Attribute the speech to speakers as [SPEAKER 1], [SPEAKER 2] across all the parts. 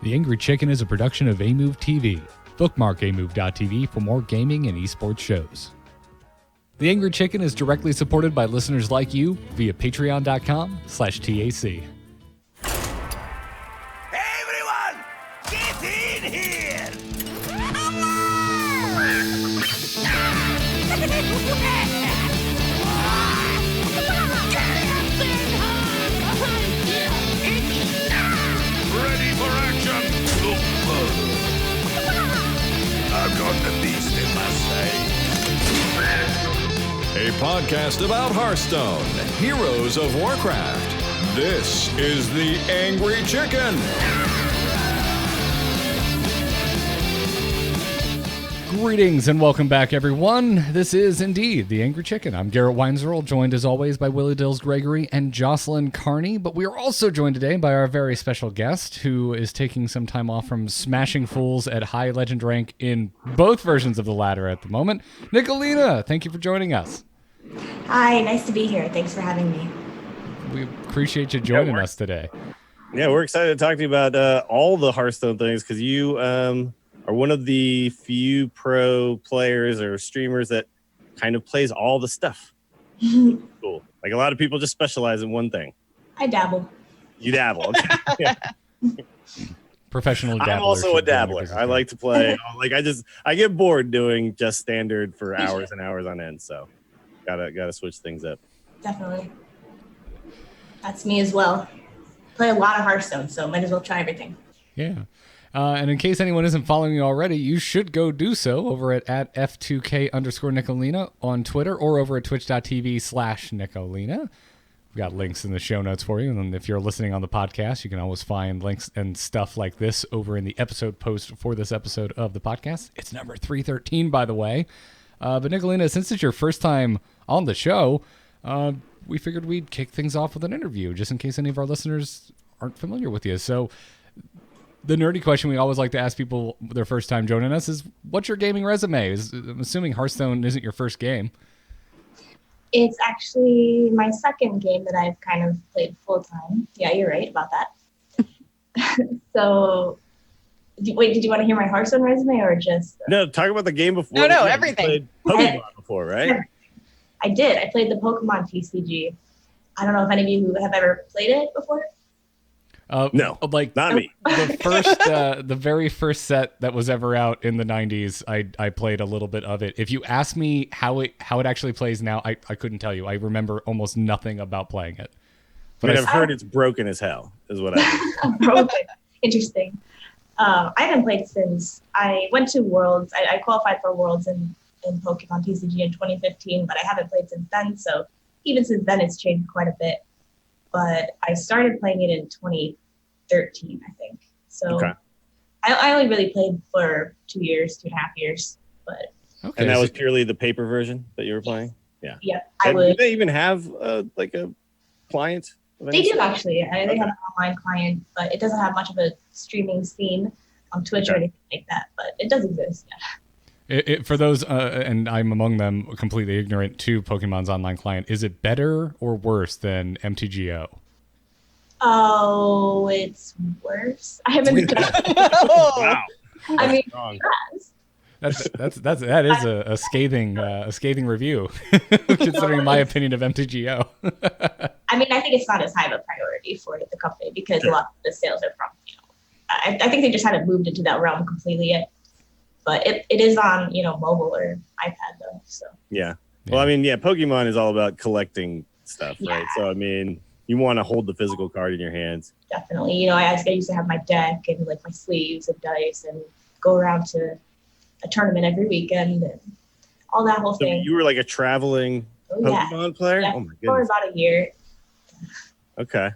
[SPEAKER 1] The Angry Chicken is a production of Amove TV. Bookmark amove.tv for more gaming and esports shows. The Angry Chicken is directly supported by listeners like you via patreon.com/TAC.
[SPEAKER 2] Everyone, get in here! Ready for action! I've got the beast in my sight.
[SPEAKER 3] A podcast about Hearthstone, Heroes of Warcraft. This is The Angry Chicken.
[SPEAKER 1] Greetings and welcome back, everyone. This is indeed The Angry Chicken. I'm Garrett Weinzerl, joined as always by Willie Dills Gregory and Jocelyn Carney, but we are also joined today by our very special guest who is taking some time off from smashing fools at high legend rank in both versions of the ladder at the moment. Nicholena, thank you for joining us.
[SPEAKER 4] Hi, nice to be here. Thanks for having me.
[SPEAKER 1] We appreciate you joining us today.
[SPEAKER 5] Yeah, we're excited to talk to you about all the Hearthstone things because you are one of the few pro players or streamers that kind of plays all the stuff. Cool. Like a lot of people just specialize in one thing.
[SPEAKER 4] I dabble.
[SPEAKER 5] You dabble. Okay. Yeah.
[SPEAKER 1] Professional dabbler.
[SPEAKER 5] I'm also a dabbler. I like to play. I get bored doing just standard for hours and hours on end. So gotta switch things up.
[SPEAKER 4] Definitely. That's me as well. Play a lot of Hearthstone, so might as well try everything.
[SPEAKER 1] Yeah. And in case anyone isn't following you already, you should go do so over at F2K_Nicholena on Twitter or over at twitch.tv/Nicholena. We've got links in the show notes for you. And if you're listening on the podcast, you can always find links and stuff like this over in the episode post for this episode of the podcast. It's number 313, by the way. But Nicholena, since it's your first time on the show, we figured we'd kick things off with an interview just in case any of our listeners aren't familiar with you. So the nerdy question we always like to ask people their first time joining us is, what's your gaming resume? I'm assuming Hearthstone isn't your first game.
[SPEAKER 4] It's actually my second game that I've kind of played full time. Yeah, you're right about that. So, did you want to hear my Hearthstone resume or just?
[SPEAKER 5] No, talk about the game before.
[SPEAKER 6] No, everything.
[SPEAKER 5] You played Pokemon before, right?
[SPEAKER 4] I did. I played the Pokemon TCG. I don't know if any of you have ever played it before.
[SPEAKER 5] No,
[SPEAKER 1] like
[SPEAKER 5] not me.
[SPEAKER 1] The very first set that was ever out in the 90s, I played a little bit of it. If you ask me how it actually plays now, I couldn't tell you. I remember almost nothing about playing it.
[SPEAKER 5] But I've heard it's broken as hell, is what I heard.
[SPEAKER 4] Broken. Interesting. I haven't played since I went to Worlds. I qualified for Worlds in Pokemon TCG in 2015, but I haven't played since then. So even since then, it's changed quite a bit. But I started playing it in 2013, I think. So okay. I only really played for 2 years, 2.5 years. But
[SPEAKER 5] okay. And that was purely the paper version that you were playing?
[SPEAKER 4] Yeah.
[SPEAKER 5] Do they even have like a client?
[SPEAKER 4] They do, actually. They have an online client, but it doesn't have much of a streaming scene on Twitch or anything like that. But it does exist, yeah.
[SPEAKER 1] For those, and I'm among them, completely ignorant to Pokemon's online client, is it better or worse than MTGO?
[SPEAKER 4] Oh, it's worse. I haven't done it.
[SPEAKER 5] Wow.
[SPEAKER 4] I mean,
[SPEAKER 1] that is a scathing review, considering my opinion of MTGO.
[SPEAKER 4] I mean, I think it's not as high of a priority for the company because a lot of the sales are from, I think they just haven't moved into that realm completely yet. But it is on, mobile or iPad, though. So
[SPEAKER 5] yeah. Well, I mean, Pokemon is all about collecting stuff, right? So, I mean, you want to hold the physical card in your hands.
[SPEAKER 4] Definitely. I used to have my deck and, like, my sleeves and dice and go around to a tournament every weekend and all that whole thing.
[SPEAKER 5] You were like a traveling Pokemon player?
[SPEAKER 4] Yeah,
[SPEAKER 5] oh, my goodness.
[SPEAKER 4] For about a year.
[SPEAKER 5] Okay.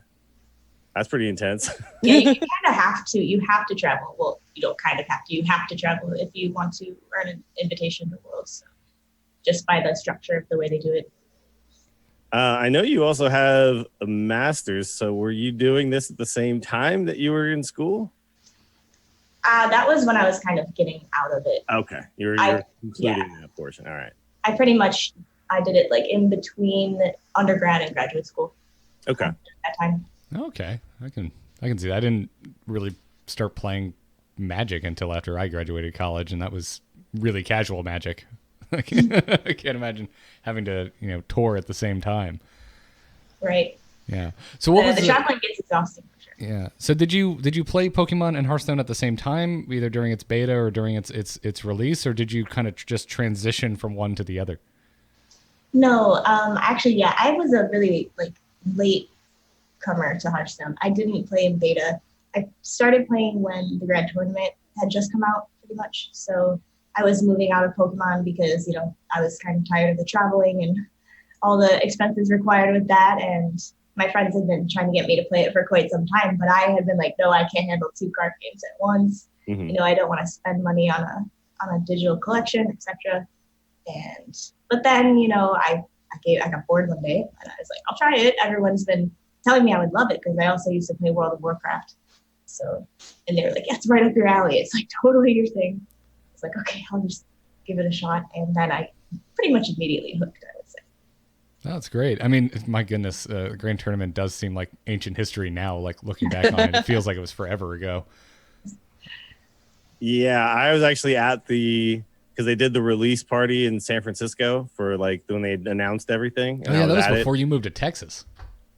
[SPEAKER 5] That's pretty intense.
[SPEAKER 4] Yeah, you kind of have to. You have to travel. Well, you don't kind of have to. You have to travel if you want to earn an invitation to Worlds. So just by the structure of the way they do it.
[SPEAKER 5] I know you also have a master's. So were you doing this at the same time that you were in school?
[SPEAKER 4] That was when I was kind of getting out of it.
[SPEAKER 5] Okay. You're including that portion. All right.
[SPEAKER 4] I did it like in between undergrad and graduate school.
[SPEAKER 5] Okay.
[SPEAKER 4] At that time.
[SPEAKER 1] Okay. I can see that. I didn't really start playing Magic until after I graduated college, and that was really casual Magic. I can't imagine having to, tour at the same time.
[SPEAKER 4] Right.
[SPEAKER 1] Yeah. So what was
[SPEAKER 4] the traveling gets exhausting for sure.
[SPEAKER 1] Yeah. So did you play Pokemon and Hearthstone at the same time, either during its beta or during its release, or did you kind of just transition from one to the other?
[SPEAKER 4] No, actually, yeah, I was a really late comer to Hearthstone. I didn't play in beta. I started playing when the Grad Tournament had just come out, pretty much. So I was moving out of Pokemon because I was kind of tired of the traveling and all the expenses required with that. And my friends had been trying to get me to play it for quite some time, but I had been like, no, I can't handle 2 card games at once.
[SPEAKER 5] Mm-hmm.
[SPEAKER 4] I don't want to spend money on a digital collection, etc. But then, I got bored one day and I was like, I'll try it. Everyone's been telling me I would love it because I also used to play World of Warcraft. So, and they were like, yeah, it's right up your alley. It's like totally your thing. It's like, okay, I'll just give it a shot. And then I pretty much immediately hooked, I would say.
[SPEAKER 1] That's great. I mean, my goodness, the Grand Tournament does seem like ancient history now, like looking back on it. It feels like it was forever ago.
[SPEAKER 5] Yeah, I was actually at because they did the release party in San Francisco for when they announced everything.
[SPEAKER 1] Oh, yeah, that was before you moved to Texas.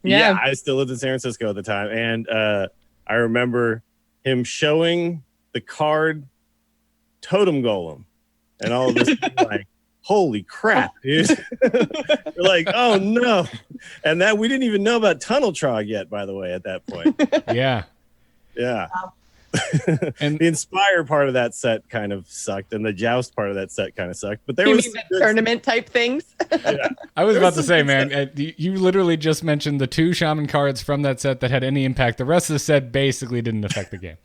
[SPEAKER 5] Yeah, I still lived in San Francisco at the time. And I remember him showing the card Totem Golem and all of this like, holy crap, dude. We're like, oh no. And that we didn't even know about Tunnel Trog yet, by the way, at that point.
[SPEAKER 1] Yeah.
[SPEAKER 5] Yeah.
[SPEAKER 4] Wow.
[SPEAKER 5] And the Inspire part of that set kind of sucked, and the Joust part of that set kind of sucked. But there
[SPEAKER 6] you
[SPEAKER 5] was
[SPEAKER 6] mean the tournament type things?
[SPEAKER 5] Yeah.
[SPEAKER 1] I was about to say, man, you literally just mentioned the 2 shaman cards from that set that had any impact. The rest of the set basically didn't affect the game.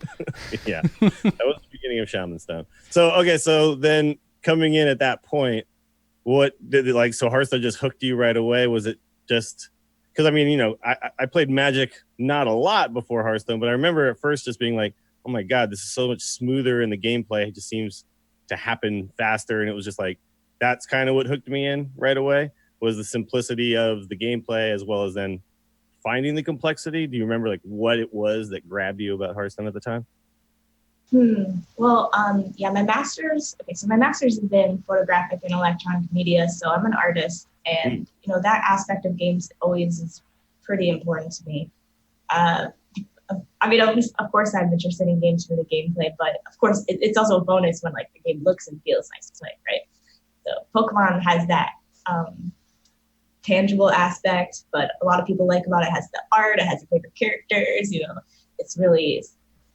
[SPEAKER 5] Yeah, that was the beginning of Shaman Stone. So okay, so then coming in at that point, what did it so Hearthstone just hooked you right away? Was it just because I played Magic not a lot before Hearthstone, but I remember at first just being like, oh my god, this is so much smoother in the gameplay. It just seems to happen faster, and it was just like that's kind of what hooked me in right away, was the simplicity of the gameplay as well as then finding the complexity. Do you remember what it was that grabbed you about Hearthstone at the time?
[SPEAKER 4] Well, yeah, my master's is in photographic and electronic media, so I'm an artist, and that aspect of games always is pretty important to me. Of course, I'm interested in games for the gameplay, but of course, it's also a bonus when the game looks and feels nice to play, right? So Pokemon has that tangible aspect, but a lot of people like about it has the art, it has the favorite characters, it's really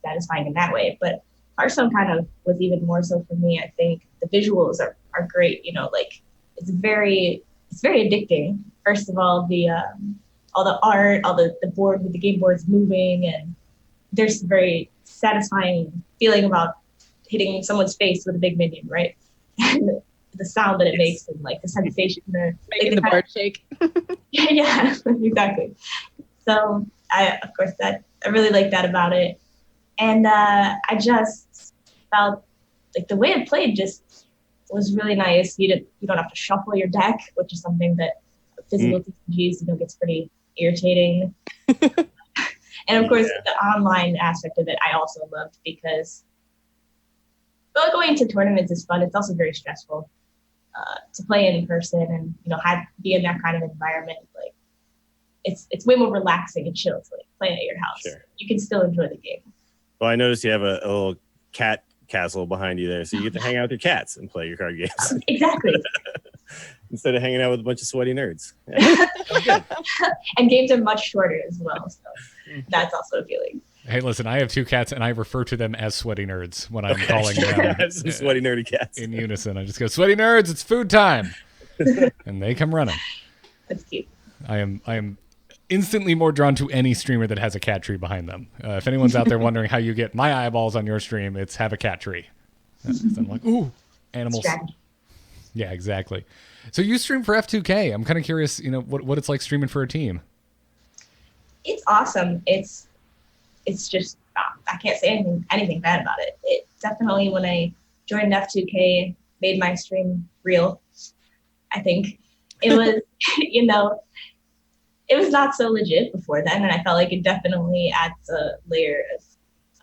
[SPEAKER 4] satisfying in that way. But Hearthstone kind of was even more so for me. I think the visuals are great. It's very addicting. First of all, all the art, all the board with the game boards moving, and there's a very satisfying feeling about hitting someone's face with a big minion, right? And the sound that it makes and the sensation,
[SPEAKER 6] making the board shake.
[SPEAKER 4] Yeah, exactly. So I really like that about it, and I just felt like the way it played just was really nice. You don't have to shuffle your deck, which is something that physical TCGs gets pretty irritating. And of course, the online aspect of it I also loved, because going to tournaments is fun. It's also very stressful to play in person and be in that kind of environment. It's way more relaxing and chill to play at your house. Sure. You can still enjoy the game.
[SPEAKER 5] Well, I noticed you have a little cat castle behind you there, so you get to hang out with your cats and play your card games.
[SPEAKER 4] Exactly.
[SPEAKER 5] Instead of hanging out with a bunch of sweaty nerds. Yeah.
[SPEAKER 4] And games are much shorter as well, so that's also appealing.
[SPEAKER 1] Hey, listen, I have 2 cats, and I refer to them as sweaty nerds when I'm calling them.
[SPEAKER 5] Some sweaty nerdy cats.
[SPEAKER 1] In unison. I just go, sweaty nerds, it's food time. And they come running.
[SPEAKER 4] That's cute.
[SPEAKER 1] I am instantly more drawn to any streamer that has a cat tree behind them. If anyone's out there wondering how you get my eyeballs on your stream, it's have a cat tree. I'm like, ooh, animals.
[SPEAKER 4] Strategy.
[SPEAKER 1] Yeah, exactly. So you stream for F2K. I'm kind of curious, what it's like streaming for a team.
[SPEAKER 4] It's awesome. It's just, I can't say anything bad about it. It definitely, when I joined F2K, made my stream real. I think it was, it was not so legit before then, and I felt like it definitely adds a layer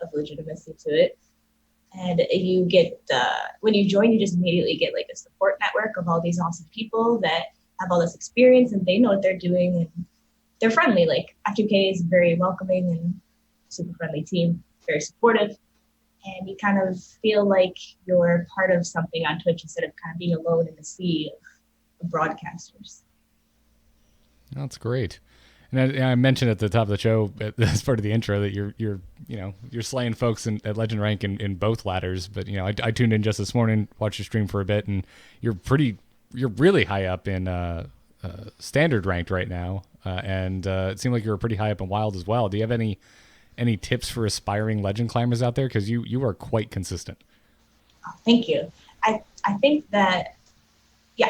[SPEAKER 4] of legitimacy to it. And you get, when you join, you just immediately get like a support network of all these awesome people that have all this experience and they know what they're doing and they're friendly. Like F2K is very welcoming and super friendly team, very supportive. And you kind of feel like you're part of something on Twitch instead of kind of being alone in the sea of broadcasters.
[SPEAKER 1] That's great. And I mentioned at the top of the show, as part of the intro, that you're slaying folks at Legend rank in both ladders. But I tuned in just this morning, watched your stream for a bit, and you're really high up in standard ranked right now, and it seemed like you were pretty high up in wild as well. Do you have any tips for aspiring Legend climbers out there? Because you are quite consistent.
[SPEAKER 4] Oh, thank you. I think that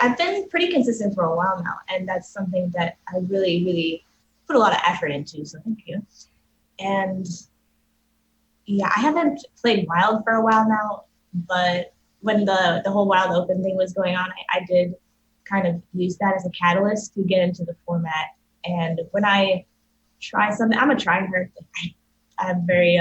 [SPEAKER 4] I've been pretty consistent for a while now, and that's something that I really, really put a lot of effort into, so thank you. And I haven't played wild for a while now, but when the whole wild open thing was going on, I did kind of use that as a catalyst to get into the format. And when I try something, I'm a tryhard. I'm very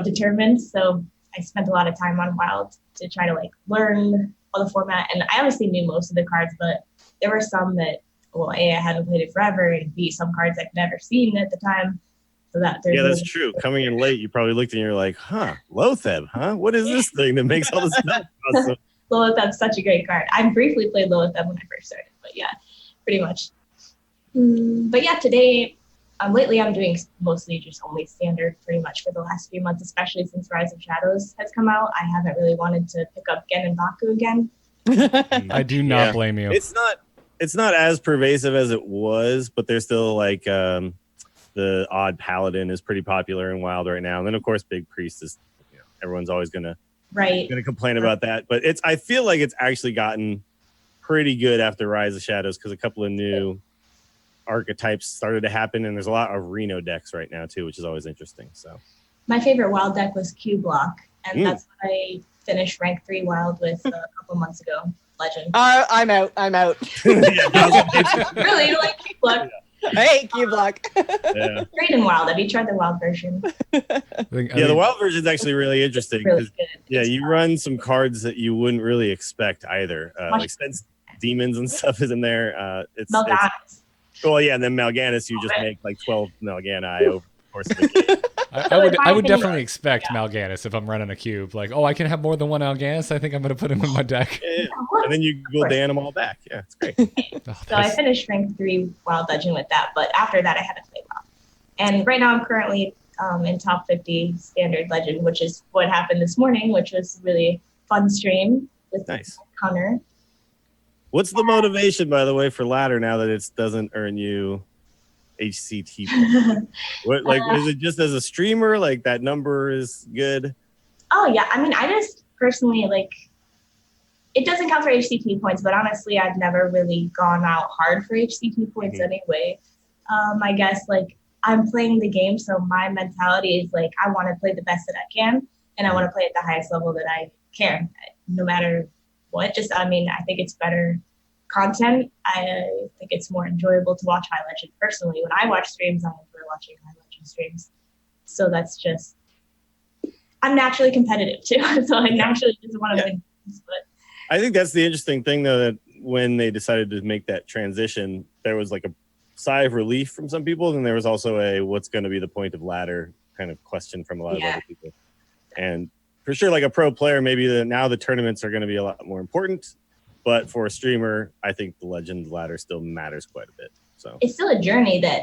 [SPEAKER 4] determined, so I spent a lot of time on wild to try to like learn all the format, and I obviously knew most of the cards, but there were some that, well, A, I hadn't played it forever, and B, some cards I'd never seen at the time. So
[SPEAKER 5] that's true. Coming in late, you probably looked and you're like, Lotheb, huh? What is this thing that makes all this stuff awesome?
[SPEAKER 4] Lotheb's such a great card. I briefly played Lotheb when I first started, but yeah, pretty much. But yeah, today, lately I'm doing mostly just only standard pretty much for the last few months, especially since Rise of Shadows has come out. I haven't really wanted to pick up Gen and Baku again.
[SPEAKER 1] I do not blame you.
[SPEAKER 5] It's not as pervasive as it was, but there's still like the odd paladin is pretty popular in wild right now. And then of course Big Priest is, everyone's always gonna complain about that. But I feel like it's actually gotten pretty good after Rise of Shadows because a couple of new archetypes started to happen, and there's a lot of Reno decks right now too, which is always interesting. So my
[SPEAKER 4] favorite wild deck was Q Block, and that's what I finished rank 3 wild with a couple months ago. Legend.
[SPEAKER 6] I'm out.
[SPEAKER 4] Really? You don't like Q Block?
[SPEAKER 6] Hey, Q Block.
[SPEAKER 5] Yeah.
[SPEAKER 4] Great in wild. Have you tried the wild version?
[SPEAKER 5] The wild version is actually really interesting.
[SPEAKER 4] Really good.
[SPEAKER 5] You run some cards that you wouldn't really expect either. Like Sense Demons and stuff is in there. And then Mal'Ganis, you just make like 12 Mal'Gani over the course of the game.
[SPEAKER 1] I would definitely expect Mal'Ganis if I'm running a cube. Like, I can have more than one Mal'Ganis. I think I'm going to put him in my deck.
[SPEAKER 5] Yeah. And then you go Dan them all back. Yeah, it's great.
[SPEAKER 4] So I finished rank 3 Wild Legend with that, but after that I haven't played Wild. And right now I'm currently in top 50 Standard Legend, which is what happened this morning, which was a really fun stream with Connor.
[SPEAKER 5] What's the motivation, by the way, for ladder now that it doesn't earn you HCT points? Is it just as a streamer, like that number is good?
[SPEAKER 4] Oh yeah, I mean, I just personally it doesn't count for HCT points, but honestly, I've never really gone out hard for HCT points anyway. I guess I'm playing the game, so my mentality is I want to play the best that I can, and I want to play at the highest level that I can, no matter what. I think it's better content. I think it's more enjoyable to watch High Legend. Personally, when I watch streams, I enjoy watching High Legend streams. So that's just, I'm naturally competitive too. So I naturally just want to win. But
[SPEAKER 5] I think that's the interesting thing, though, that when they decided to make that transition, there was a sigh of relief from some people, and there was also a what's going to be the point of ladder kind of question from a lot of other people. And for sure, a pro player, maybe now the tournaments are going to be a lot more important. But for a streamer, I think the Legend ladder still matters quite a bit. So
[SPEAKER 4] it's still a journey that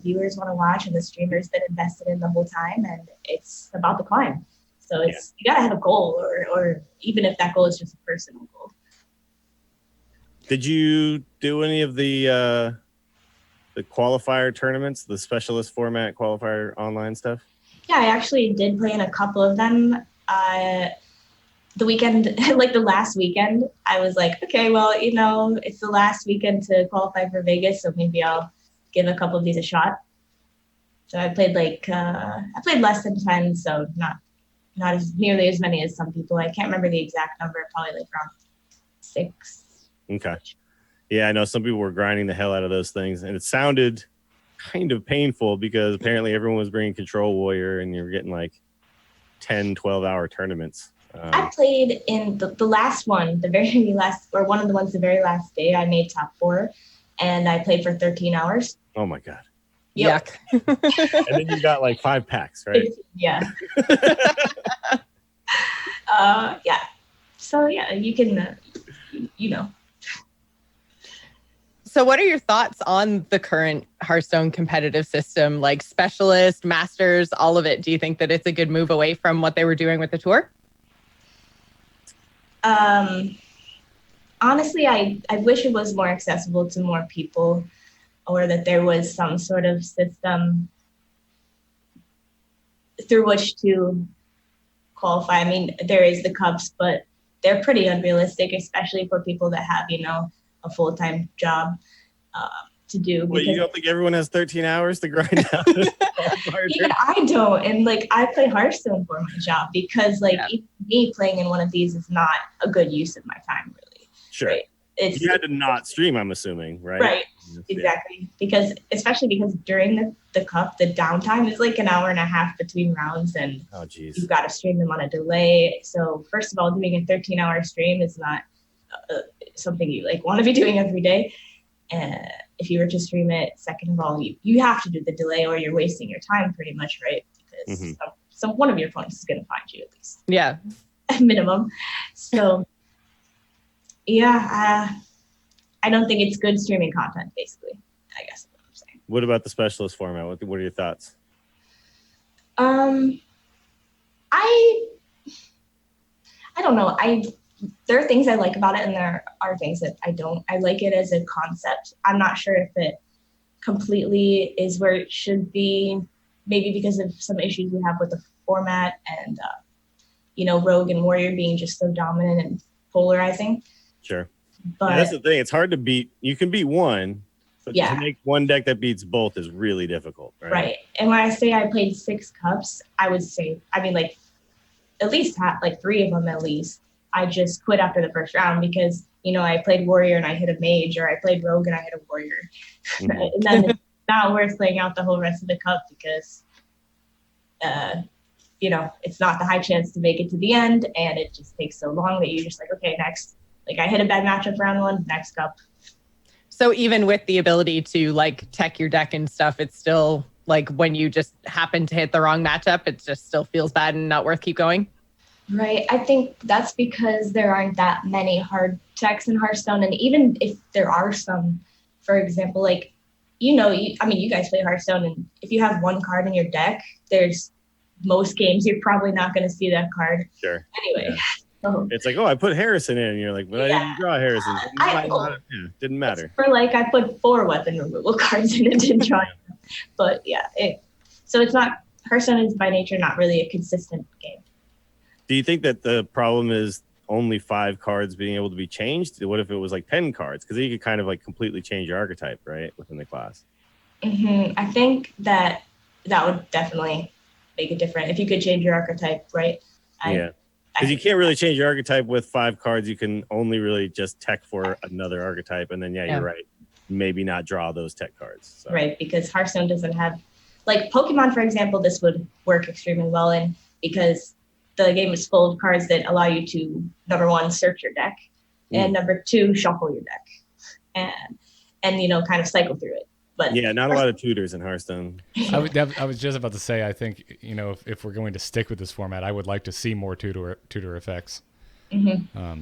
[SPEAKER 4] viewers want to watch, and the streamers that invested in the whole time, and it's about the climb. So you got to have a goal, or even if that goal is just a personal goal.
[SPEAKER 5] Did you do any of the qualifier tournaments, the specialist format qualifier online stuff?
[SPEAKER 4] Yeah, I actually did play in a couple of them. The weekend, the last weekend, I was okay, well, it's the last weekend to qualify for Vegas, so maybe I'll give a couple of these a shot. So I played I played less than 10, so not as nearly as many as some people. I can't remember the exact number, probably around 6.
[SPEAKER 5] Okay. Yeah, I know some people were grinding the hell out of those things, and it sounded kind of painful because apparently everyone was bringing Control Warrior and you're getting like 10, 12-hour tournaments.
[SPEAKER 4] I played in the last one, the very last, or one of the ones the very last day. I made top 4, and I played for 13 hours.
[SPEAKER 5] Oh my God.
[SPEAKER 4] Yep.
[SPEAKER 6] Yuck.
[SPEAKER 5] And then you got like 5 packs, right?
[SPEAKER 4] Yeah. Yeah. So yeah, you can, you know.
[SPEAKER 6] So what are your thoughts on the current Hearthstone competitive system, like specialist, masters, all of it? Do you think that it's a good move away from what they were doing with the tour?
[SPEAKER 4] Honestly, I wish it was more accessible to more people, or that there was some sort of system through which to qualify. I mean, there is the cups, but they're pretty unrealistic, especially for people that have, you know, a full-time job to do.
[SPEAKER 5] Well, you don't think everyone has 13 hours to grind out?
[SPEAKER 4] Yeah, I don't. And like, I play Hearthstone for my job because like even me playing in one of these is not a good use of my time, really.
[SPEAKER 5] Sure.
[SPEAKER 4] Right?
[SPEAKER 5] You had to not stream, I'm assuming, right?
[SPEAKER 4] Right. Exactly. Because especially because during the cup, the downtime is like an hour and a half between rounds, and you've got to stream them on a delay. So first of all, doing a 13-hour stream is not something you like want to be doing every day. If you were to stream it, second of all, you have to do the delay or you're wasting your time pretty much, right? Because one of your opponents is going to find you at least.
[SPEAKER 6] Yeah.
[SPEAKER 4] At minimum. So yeah, I don't think it's good streaming content, basically, I guess is what I'm saying.
[SPEAKER 5] What about the specialist format? What are your thoughts?
[SPEAKER 4] I don't know. There are things I like about it, and there are things that I don't. I like it as a concept. I'm not sure if it completely is where it should be, maybe because of some issues we have with the format and, you know, Rogue and Warrior being just so dominant and polarizing.
[SPEAKER 5] Sure.
[SPEAKER 4] But
[SPEAKER 5] that's the thing. It's hard to beat. You can beat one, but
[SPEAKER 4] yeah,
[SPEAKER 5] to make one deck that beats both is really difficult.
[SPEAKER 4] Right. And when I say I played 6 cups, I would say, I mean, like, at least like 3 of them at least. I just quit after the first round because, you know, I played Warrior and I hit a Mage, or I played Rogue and I hit a Warrior. And then it's not worth playing out the whole rest of the cup because, you know, it's not the high chance to make it to the end, and it just takes so long that you're just like, okay, next. Like, I hit a bad matchup round 1, next cup.
[SPEAKER 6] So even with the ability to like tech your deck and stuff, it's still like when you just happen to hit the wrong matchup, it just still feels bad and not worth keep going.
[SPEAKER 4] Right. I think that's because there aren't that many hard techs in Hearthstone. And even if there are some, for example, like, you know, you guys play Hearthstone, and if you have one card in your deck, there's most games you're probably not going to see that card.
[SPEAKER 5] Sure.
[SPEAKER 4] Anyway.
[SPEAKER 5] Yeah. It's like, oh, I put Harrison in. And you're like, but I didn't draw Harrison. Didn't matter.
[SPEAKER 4] For like, I put 4 weapon removal cards in and didn't draw them. But yeah, so it's not, Hearthstone is by nature not really a consistent game.
[SPEAKER 5] Do you think that the problem is only 5 cards being able to be changed? What if it was like 10 cards? Because you could kind of like completely change your archetype, right, within the class.
[SPEAKER 4] I think that would definitely make it different if you could change your archetype, right? Because you can't really change your archetype with 5 cards. You can only really just tech for another archetype, and then you're right, maybe not draw those tech cards. So. Right, because Hearthstone doesn't have, like Pokemon, for example, this would work extremely well in, because the game is full of cards that allow you to, number 1, search your deck, and number 2, shuffle your deck, and you know, kind of cycle through it. But
[SPEAKER 5] yeah, not a lot of tutors in Hearthstone.
[SPEAKER 1] I was just about to say, I think, you know, if we're going to stick with this format, I would like to see more tutor effects.
[SPEAKER 4] I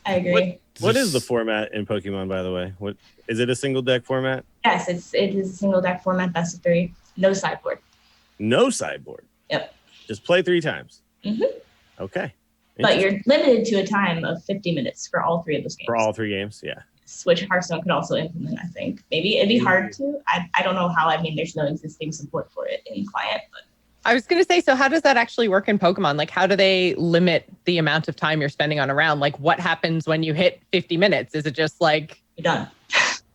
[SPEAKER 4] agree.
[SPEAKER 5] What is the format in Pokemon, by the way? What is it? A single deck format?
[SPEAKER 4] Yes, it is a single deck format, best of 3, no sideboard.
[SPEAKER 5] No sideboard.
[SPEAKER 4] Yep.
[SPEAKER 5] Just play 3 times. Okay.
[SPEAKER 4] But you're limited to a time of 50 minutes for all 3 of those games.
[SPEAKER 5] For all 3 games, yeah.
[SPEAKER 4] Which Hearthstone could also implement, I think. Maybe it'd be hard to. I don't know how. I mean, there's no existing support for it in client, but
[SPEAKER 6] I was going to say, so how does that actually work in Pokemon? Like, how do they limit the amount of time you're spending on a round? Like, what happens when you hit 50 minutes? Is it just like
[SPEAKER 4] you're done?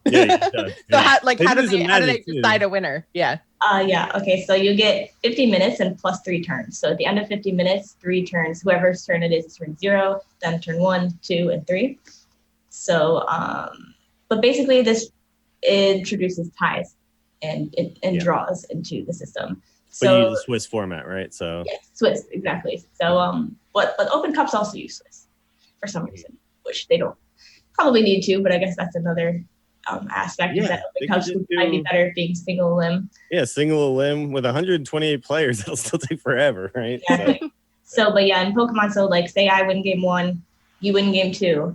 [SPEAKER 5] Yeah, you're done.
[SPEAKER 6] So how do they decide a winner? Yeah.
[SPEAKER 4] Okay. So you get 50 minutes and plus 3 turns. So at the end of 50 minutes, 3 turns. Whoever's turn it is turn 0, then turn 1, 2, and 3. So, but basically this introduces ties. and
[SPEAKER 5] Yeah.
[SPEAKER 4] draws into the system.
[SPEAKER 5] But
[SPEAKER 4] So
[SPEAKER 5] you use the Swiss format, right? So
[SPEAKER 4] yeah, Swiss, exactly. So but Open Cups also use Swiss for some reason, which they don't probably need to, but I guess that's another aspect is
[SPEAKER 5] Yeah,
[SPEAKER 4] that
[SPEAKER 5] they
[SPEAKER 4] Open
[SPEAKER 5] could
[SPEAKER 4] Cups
[SPEAKER 5] just
[SPEAKER 4] might be
[SPEAKER 5] do-
[SPEAKER 4] better being single limb.
[SPEAKER 5] yeah, single limb with 128 players, that'll still take forever, right?
[SPEAKER 4] Exactly. But yeah, in Pokemon, so like say I win game 1, you win game 2,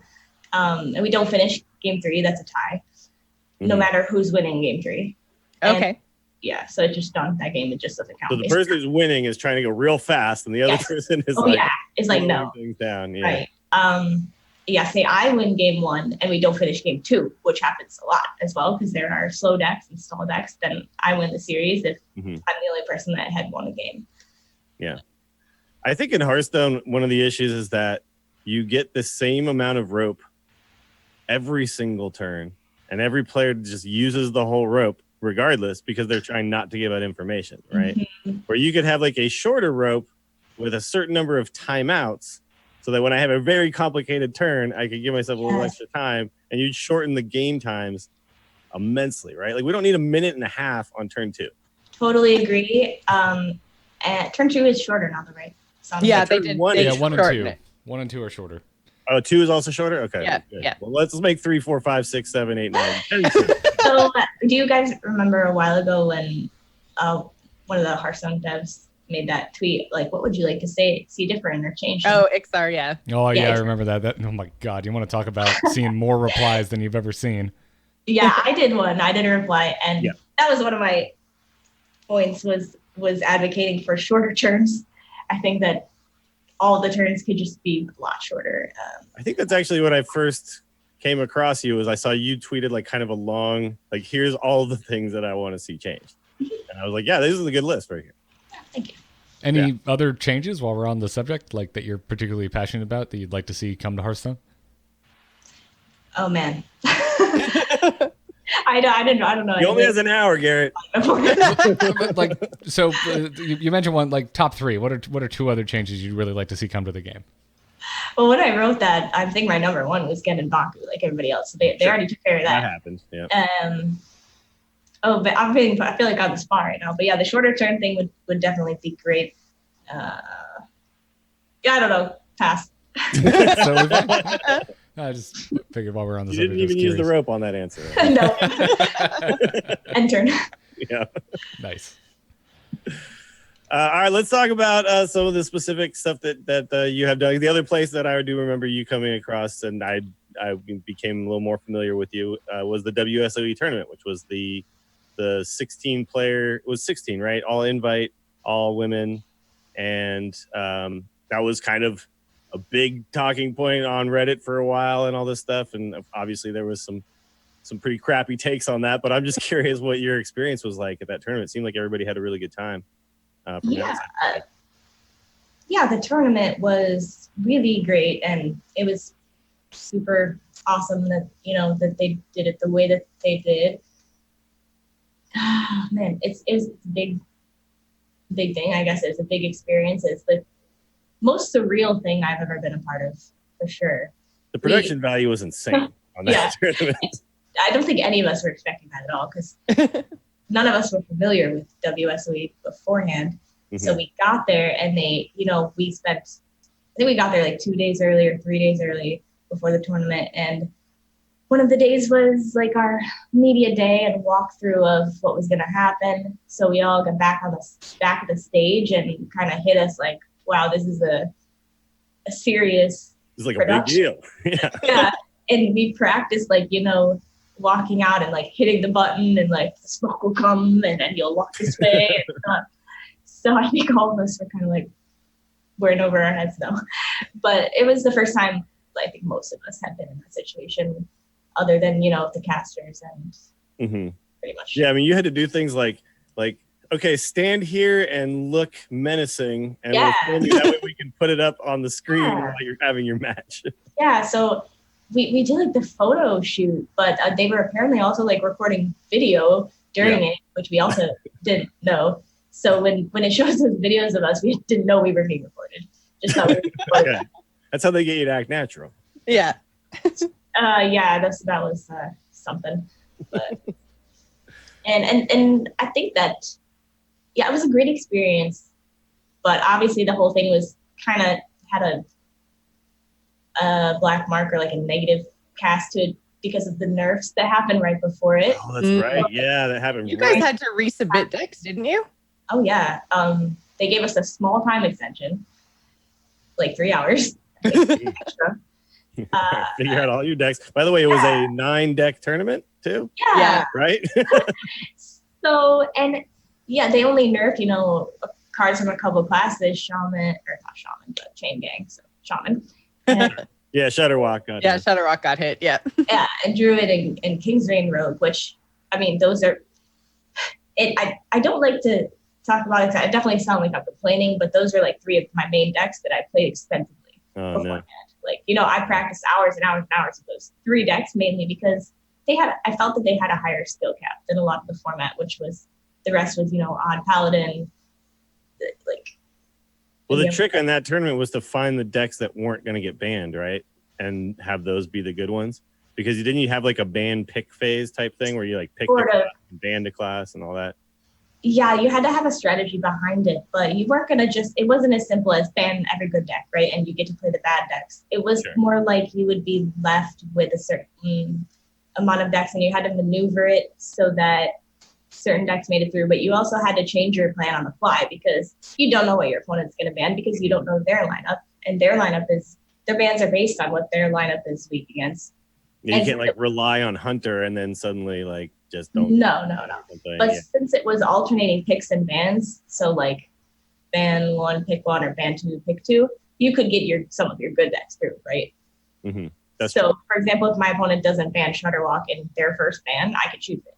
[SPEAKER 4] and we don't finish game 3, that's a tie. No
[SPEAKER 5] Mhm.
[SPEAKER 4] matter who's winning game 3. And,
[SPEAKER 6] Okay.
[SPEAKER 4] yeah, so it's just done. That game, it just doesn't count.
[SPEAKER 5] So the
[SPEAKER 4] basically.
[SPEAKER 5] person who's winning is trying to go real fast, and the other
[SPEAKER 4] Yes.
[SPEAKER 5] person is
[SPEAKER 4] Oh
[SPEAKER 5] like,
[SPEAKER 4] yeah, it's like
[SPEAKER 5] slowing
[SPEAKER 4] no.
[SPEAKER 5] things down. Yeah.
[SPEAKER 4] Right. Yeah, say I win game 1 and we don't finish game 2, which happens a lot as well because there are slow decks and stall decks. Then I win the series if
[SPEAKER 5] Mhm.
[SPEAKER 4] I'm the only person that had won a game.
[SPEAKER 5] Yeah. I think in Hearthstone, one of the issues is that you get the same amount of rope every single turn, and every player just uses the whole rope regardless because they're trying not to give out information, right?
[SPEAKER 4] Mhm.
[SPEAKER 5] Where you could have like a shorter rope with a certain number of timeouts so that when I have a very complicated turn, I could give myself a little
[SPEAKER 4] Yes.
[SPEAKER 5] extra time, and you'd shorten the game times immensely, right? Like we don't need a minute and a half on turn 2.
[SPEAKER 4] Totally agree. And turn 2 is shorter now, though, right? Sounds
[SPEAKER 6] Yeah,
[SPEAKER 4] like-
[SPEAKER 6] they
[SPEAKER 5] turn
[SPEAKER 6] did.
[SPEAKER 5] one
[SPEAKER 6] They
[SPEAKER 1] Yeah, 1 and
[SPEAKER 6] shortened
[SPEAKER 1] 2.
[SPEAKER 6] it.
[SPEAKER 1] 1 and 2 are shorter.
[SPEAKER 5] Oh, 2 is also shorter? Okay.
[SPEAKER 6] Yeah,
[SPEAKER 5] good.
[SPEAKER 6] yeah.
[SPEAKER 5] Well, let's make 3, 4, 5, 6, 7, 8, 9, 10. 2.
[SPEAKER 4] So, do you guys remember a while ago when one of the Hearthstone devs made that tweet? Like, what would you like to see different or change?
[SPEAKER 6] Oh, Ixar, yeah.
[SPEAKER 1] Oh, yeah, I
[SPEAKER 4] it's-
[SPEAKER 1] remember that. Oh, my God. You want to talk about seeing more replies than you've ever seen.
[SPEAKER 4] Yeah, I did one. I did a reply, and
[SPEAKER 5] Yeah.
[SPEAKER 4] that was one of my points was advocating for shorter turns. I think that all the turns could just be a lot shorter.
[SPEAKER 5] I think that's actually when I first came across you. Was I saw you tweeted like kind of a long, like here's all the things that I want to see changed, and I was like, yeah, this is a good list right here.
[SPEAKER 4] Thank you.
[SPEAKER 1] Any other changes while we're on the subject, like that you're particularly passionate about that you'd like to see come to Hearthstone?
[SPEAKER 4] Oh man, I don't know.
[SPEAKER 5] He only has an hour, Garrett.
[SPEAKER 1] Like, so you mentioned one, like top 3. What are 2 other changes you'd really like to see come to the game?
[SPEAKER 4] Well, when I wrote that, I think my number 1 was Gen and Baku, like everybody else. So they
[SPEAKER 5] Sure.
[SPEAKER 4] already took care of
[SPEAKER 5] That
[SPEAKER 4] that.
[SPEAKER 5] happened. Yeah.
[SPEAKER 4] But I feel like I'm the spot right now. But yeah, the shorter turn thing would definitely be great. Yeah, I don't know. Pass.
[SPEAKER 1] So I just figured while we're on the
[SPEAKER 5] You
[SPEAKER 1] subject,
[SPEAKER 5] didn't
[SPEAKER 1] I was
[SPEAKER 5] even use the
[SPEAKER 1] curious.
[SPEAKER 5] rope on that answer.
[SPEAKER 4] No. And turn.
[SPEAKER 5] Yeah.
[SPEAKER 1] Nice.
[SPEAKER 5] All right, let's talk about some of the specific stuff that you have done. The other place that I do remember you coming across, and I became a little more familiar with you, was the WSOE tournament, which was the 16 player. It was 16, right? All invite, all women, and that was kind of a big talking point on Reddit for a while and all this stuff. And obviously there was some pretty crappy takes on that. But I'm just curious what your experience was like at that tournament. It seemed like everybody had a really good time. From the
[SPEAKER 4] Yeah.
[SPEAKER 5] outside.
[SPEAKER 4] Yeah, the tournament was really great, and it was super awesome that that they did it the way that they did. Man, it's a big thing. I guess it's a big experience. It's the most surreal thing I've ever been a part of, for sure.
[SPEAKER 5] The production value was insane on that tournament.
[SPEAKER 4] I don't think any of us were expecting that at all because none of us were familiar with WSOE beforehand.
[SPEAKER 5] Mhm.
[SPEAKER 4] So we got there and they, we spent, I think we got there like 2 days early or 3 days early before the tournament. And one of the days was like our media day and walkthrough of what was going to happen. So we all got back on the back of the stage and kind of hit us like, wow, this is a serious
[SPEAKER 5] It was like
[SPEAKER 4] production.
[SPEAKER 5] a big deal. Yeah.
[SPEAKER 4] Yeah. And we practiced like, walking out and like hitting the button and like the smoke will come and then you'll walk this way and stuff. So I think all of us were kind of like wearing over our heads now. But it was the first time I think most of us had been in that situation other than, the casters and
[SPEAKER 5] Mhm.
[SPEAKER 4] pretty much.
[SPEAKER 5] Yeah, I mean, you had to do things like, okay, stand here and look menacing, and we'll film you. That way we can put it up on the screen while you're having your match.
[SPEAKER 4] Yeah, so we did like the photo shoot, but they were apparently also like recording video during it, which we also didn't know. So when it shows those videos of us, we didn't know we were being recorded. Just thought we were recorded.
[SPEAKER 5] Okay. That's how they get you to act natural.
[SPEAKER 6] Yeah.
[SPEAKER 4] Yeah, that was something. But And I think that, yeah, it was a great experience, but obviously the whole thing was kind of had a black mark or like a negative cast to it because of the nerfs that happened right before it.
[SPEAKER 5] Oh, that's right. Yeah, that happened.
[SPEAKER 6] You guys had to resubmit decks, didn't you?
[SPEAKER 4] Oh yeah. They gave us a small time extension, like 3 hours extra.
[SPEAKER 5] Figure out all your decks. By the way, it was a 9-deck tournament too.
[SPEAKER 4] Yeah.
[SPEAKER 5] Right.
[SPEAKER 4] So, and yeah, they only nerfed, cards from a couple of classes, Shaman, or not Shaman, but Chain Gang, so Shaman. And,
[SPEAKER 5] Yeah, Shutterwalk got hit.
[SPEAKER 6] Shutterwalk got hit. Yeah.
[SPEAKER 4] yeah, and Druid and King's Reign Rogue, which, I mean, those are, I don't like to talk about it, 'cause I definitely sound like I'm complaining, but those are like 3 of my main decks that I played extensively beforehand. Like, I practiced hours and hours and hours of those 3 decks, mainly because I felt that they had a higher skill cap than a lot of the format, which was, the rest was, Odd Paladin, like.
[SPEAKER 5] Well, the trick on that tournament was to find the decks that weren't going to get banned, right? And have those be the good ones. Because didn't you have like a ban pick phase type thing where you like picked a class and banned a class and all that?
[SPEAKER 4] Yeah, you had to have a strategy behind it, but you weren't going to it wasn't as simple as ban every good deck, right? And you get to play the bad decks. It was more like you would be left with a certain amount of decks and you had to maneuver it so that certain decks made it through, but you also had to change your plan on the fly because you don't know what your opponent's going to ban because you don't know their lineup, and their bans are based on what their lineup is weak against.
[SPEAKER 5] You can't like rely on Hunter and then suddenly like just don't.
[SPEAKER 4] No. But since it was alternating picks and bans, so like ban 1, pick 1, or ban 2, pick 2, you could get some of your good decks through, right?
[SPEAKER 5] Mm-hmm.
[SPEAKER 4] So, for example, if my opponent doesn't ban Shutterwalk in their first ban, I could choose it.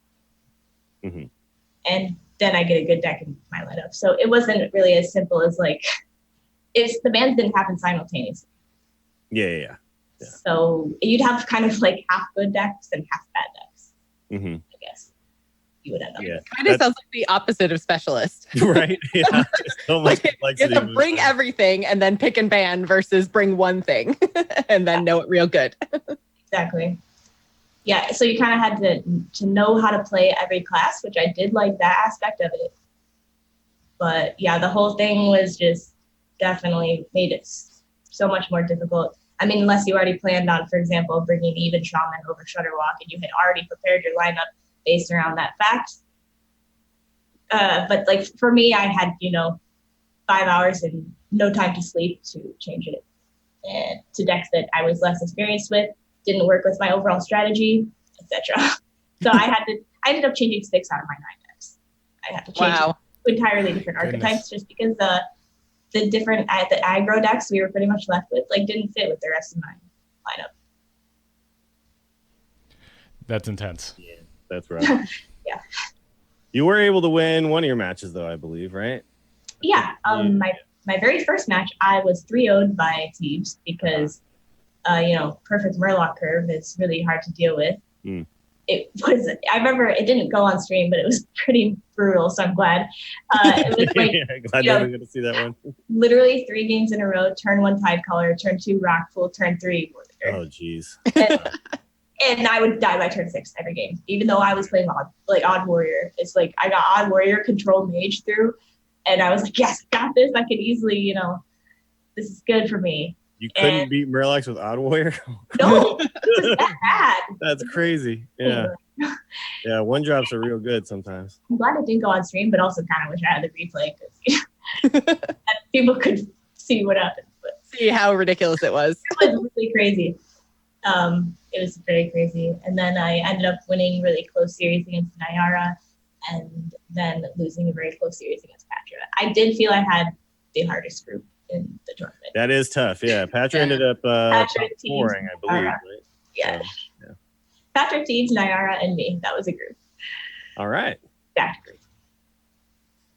[SPEAKER 5] Mm-hmm. And
[SPEAKER 4] then I get a good deck in my lineup. So it wasn't really as simple as like, if the bans didn't happen simultaneously.
[SPEAKER 5] Yeah.
[SPEAKER 4] So you'd have kind of like half good decks and half bad decks.
[SPEAKER 5] Mm-hmm.
[SPEAKER 4] I guess you would end up.
[SPEAKER 5] Yeah.
[SPEAKER 6] Kind of sounds like the opposite of specialist.
[SPEAKER 5] Right. Yeah. So much complexity.
[SPEAKER 6] You have to bring everything and then pick and ban versus bring one thing and then know it real good.
[SPEAKER 4] Exactly. Yeah, so you kind of had to know how to play every class, which I did like that aspect of it. But yeah, the whole thing was just definitely made it so much more difficult. I mean, unless you already planned on, for example, bringing even Shaman over Shutterwalk and you had already prepared your lineup based around that fact. But like for me, I had, 5 hours and no time to sleep to change it and to decks that I was less experienced with. Didn't work with my overall strategy, etc. So I ended up changing 6 out of my 9 decks. I had to change to entirely different archetypes just because the aggro decks we were pretty much left with didn't fit with the rest of my lineup.
[SPEAKER 1] That's intense.
[SPEAKER 5] Yeah, that's right.
[SPEAKER 4] Yeah.
[SPEAKER 5] You were able to win one of your matches though, I believe, right?
[SPEAKER 4] Yeah. My very first match, I was 3-0'd by Thebes because perfect Murloc curve is really hard to deal with. I remember it didn't go on stream, but it was pretty brutal, so I'm glad. It was
[SPEAKER 5] glad you're going to see that one.
[SPEAKER 4] Literally 3 games in a row, turn 1 Tidecaller, turn 2 Rockpool, turn 3 Warrior.
[SPEAKER 5] Oh, jeez.
[SPEAKER 4] And I would die by turn 6 every game, even though I was playing Odd Warrior. It's like I got Odd Warrior, Control Mage through, and I was like, yes, I got this. I can easily, this is good for me.
[SPEAKER 5] You couldn't beat Murlocs with Odd Warrior?
[SPEAKER 4] No, it was that bad.
[SPEAKER 5] That's crazy. Yeah. Yeah, 1-drops are real good sometimes.
[SPEAKER 4] I'm glad it didn't go on stream, but also kind of wish I had the replay because people could see what happened. But
[SPEAKER 6] see how ridiculous it was.
[SPEAKER 4] It was really crazy. It was very crazy. And then I ended up winning really close series against Nyara and then losing a very close series against Patra. I did feel I had the hardest group in the tournament.
[SPEAKER 5] That is tough. Yeah, Patra ended up top scoring, I believe. Right?
[SPEAKER 4] Yeah. Patra, Thebes, Nyara, and me. That was a group.
[SPEAKER 5] All right.
[SPEAKER 4] Stacked group.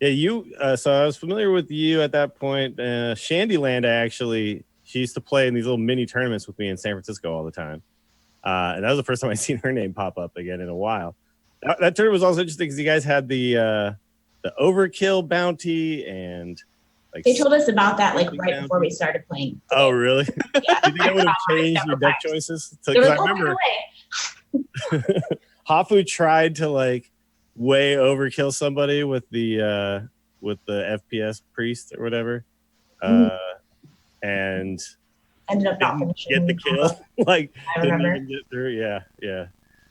[SPEAKER 5] Yeah, you. So I was familiar with you at that point. Shandyland, she used to play in these little mini tournaments with me in San Francisco all the time. And that was the first time I seen her name pop up again in a while. That tournament was also interesting because you guys had the overkill bounty and
[SPEAKER 4] they told us about that right before we started playing.
[SPEAKER 5] Oh, really?
[SPEAKER 4] Yeah.
[SPEAKER 5] Do you think that would have changed your deck choices? Because I remember Hafu tried to way overkill somebody with the FPS priest or whatever, and
[SPEAKER 4] Ended up not
[SPEAKER 5] didn't
[SPEAKER 4] finishing.
[SPEAKER 5] get the kill. Like
[SPEAKER 4] I
[SPEAKER 5] didn't
[SPEAKER 4] remember.
[SPEAKER 5] even get through. Yeah.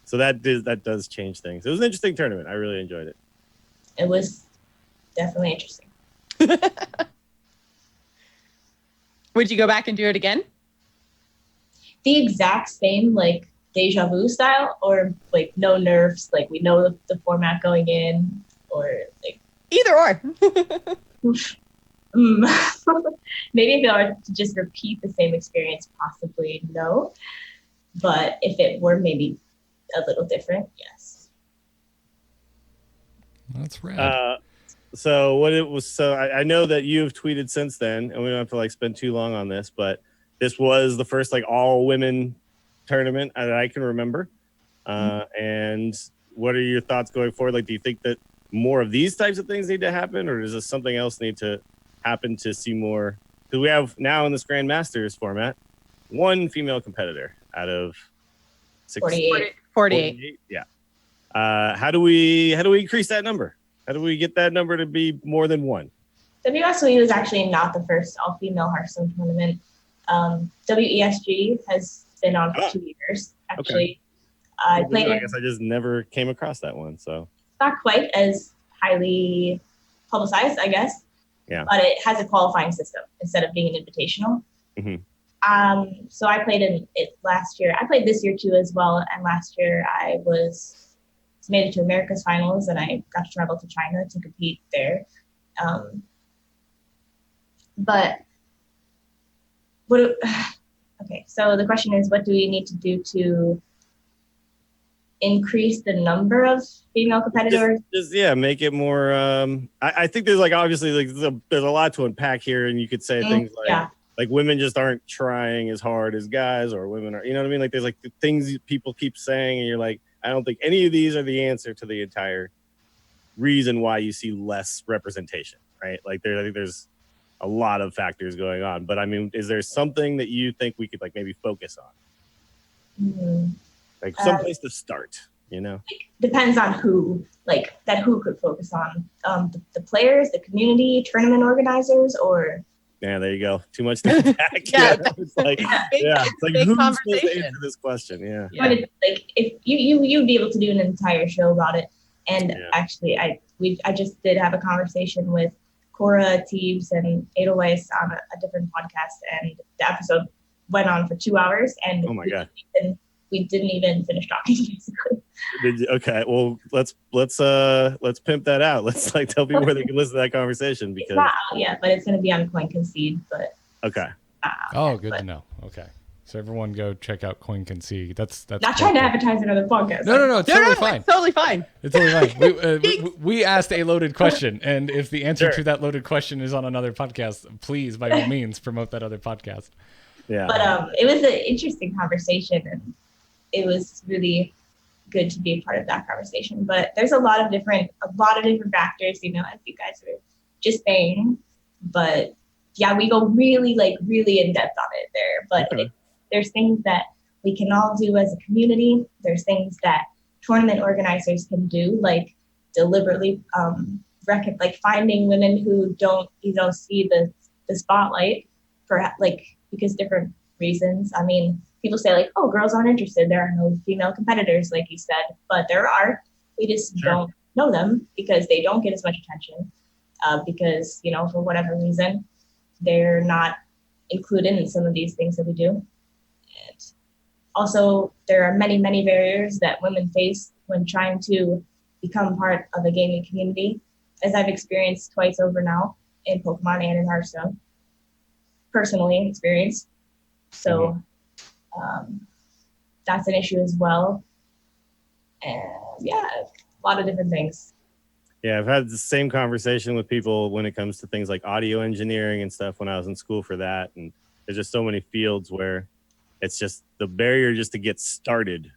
[SPEAKER 5] So that does change things. It was an interesting tournament. I really enjoyed it.
[SPEAKER 4] It was definitely interesting.
[SPEAKER 6] Would you go back and do it again?
[SPEAKER 4] The exact same, like, deja vu style, or like no nerfs, like we know the format going in, or like
[SPEAKER 6] Either or.
[SPEAKER 4] maybe if it were to just repeat the same experience, possibly no. But if it were maybe a little different, yes.
[SPEAKER 1] That's rad.
[SPEAKER 5] So what it was, so I know that you've tweeted since then, and we don't have to like spend too long on this, but this was the first like all women tournament that I can remember. And what are your thoughts going forward? Like, do you think that more of these types of things need to happen, or does this something else need to happen to see more? Because we have now in this Grand Masters format, one female competitor out of
[SPEAKER 4] 48.
[SPEAKER 6] 48.
[SPEAKER 5] Yeah. How do we increase that number? How do we get that number to be more than one?
[SPEAKER 4] WSOE was actually not the first all-female Hearthstone tournament. WESG has been on for 2 years, actually. I played
[SPEAKER 5] I guess I just never came across that one, so.
[SPEAKER 4] Not quite as highly publicized, I guess.
[SPEAKER 5] Yeah.
[SPEAKER 4] But it has a qualifying system instead of being an invitational.
[SPEAKER 5] Mm-hmm.
[SPEAKER 4] So I played in it last year. I played this year too as well. And last year I made it to America's finals, and I got to travel to China to compete there. Okay, so the question is, what do we need to do to increase the number of female competitors?
[SPEAKER 5] Just make it more. I think there's like obviously like there's a lot to unpack here, and you could say things like women just aren't trying as hard as guys, or women are, you know what I mean? Like there's like the things people keep saying, and you're like, I don't think any of these are the answer to the entire reason why you see less representation, right? Like I think there's a lot of factors going on, but I mean, is there something that you think we could like maybe focus on? Like someplace to start, you know?
[SPEAKER 4] Depends on who could focus on the players, the community, tournament organizers, or.
[SPEAKER 5] Yeah, there you go. Too much to unpack. It's like, it's like who's supposed to answer this question? Yeah.
[SPEAKER 4] But it's like if you'd be able to do an entire show about it. And actually, I just did have a conversation with Cora Teebs and Edelweiss on a different podcast, and the episode went on for 2 hours, and
[SPEAKER 5] oh my god,
[SPEAKER 4] we didn't even finish talking basically.
[SPEAKER 5] Okay, well let's pimp that out. Let's like tell people where they can listen to that conversation, because
[SPEAKER 4] it's not out yet, but it's going to be on Coin Concede. But
[SPEAKER 5] okay.
[SPEAKER 1] Good to know. Okay. So everyone go check out Coin Concede. That's
[SPEAKER 4] not trying to advertise another podcast.
[SPEAKER 1] No, it's totally fine.
[SPEAKER 6] It's totally fine.
[SPEAKER 1] It's totally fine. We asked a loaded question, and if the answer to that loaded question is on another podcast, please, by all means, promote that other podcast.
[SPEAKER 5] Yeah.
[SPEAKER 4] But it was an interesting conversation, and it was really good to be a part of that conversation. But there's a lot of different factors, you know, as you guys were just saying. But yeah, we go really in depth on it there. But there's things that we can all do as a community. There's things that tournament organizers can do, like deliberately finding women who don't see the spotlight for because different reasons. I mean, people say like, oh, girls aren't interested. There are no female competitors, like you said, but there are. We just don't know them because they don't get as much attention because, you know, for whatever reason, they're not included in some of these things that we do. And also, there are many, many barriers that women face when trying to become part of a gaming community, as I've experienced twice over now in Pokemon and in Hearthstone. Personally experienced. So that's an issue as well. And a lot of different things.
[SPEAKER 5] Yeah, I've had the same conversation with people when it comes to things like audio engineering and stuff when I was in school for that. And there's just so many fields where it's just the barrier just to get started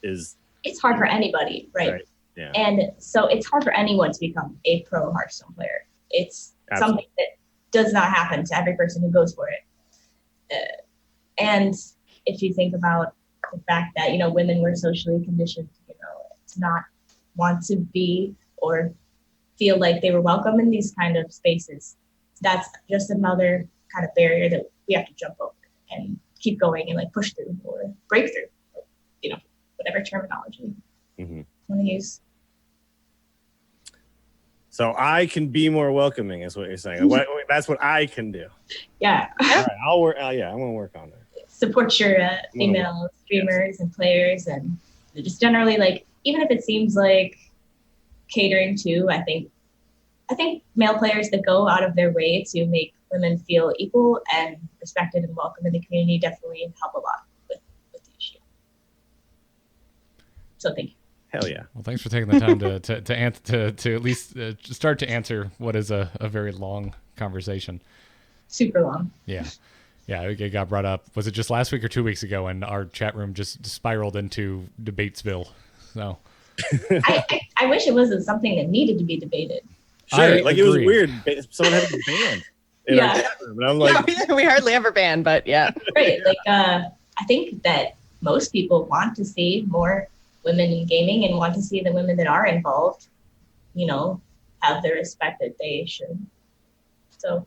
[SPEAKER 5] is.
[SPEAKER 4] It's hard for anybody, right?
[SPEAKER 5] Yeah. And
[SPEAKER 4] so it's hard for anyone to become a pro Hearthstone player. It's something that does not happen to every person who goes for it. And if you think about the fact that, you know, women were socially conditioned, you know, to not want to be or feel like they were welcome in these kind of spaces. That's just another kind of barrier that we have to jump over and keep going and like push through or break through, you know, whatever terminology you want to use.
[SPEAKER 5] So I can be more welcoming, is what you're saying. That's what I can do.
[SPEAKER 4] Yeah.
[SPEAKER 5] All right, I'll work. Yeah, I'm gonna work on that.
[SPEAKER 4] Support your female streamers and players, and just generally, like, even if it seems like catering to, I think male players that go out of their way to make women feel equal and respected and welcome in the community definitely help a lot with the issue. So thank you.
[SPEAKER 5] Hell yeah.
[SPEAKER 1] Well, thanks for taking the time to at least start to answer what is a very long conversation.
[SPEAKER 4] Super long.
[SPEAKER 1] Yeah. Yeah, it got brought up. Was it just last week or 2 weeks ago? And our chat room just spiraled into Debatesville. So
[SPEAKER 4] I wish it wasn't something that needed to be debated.
[SPEAKER 5] Sure,
[SPEAKER 1] I
[SPEAKER 5] like it was
[SPEAKER 1] agree.
[SPEAKER 5] weird. Someone had to be banned in our chat room, and I'm like,
[SPEAKER 6] we hardly ever ban, but yeah.
[SPEAKER 4] Right. Like, I think that most people want to see more women in gaming and want to see the women that are involved, you know, have the respect that they should. So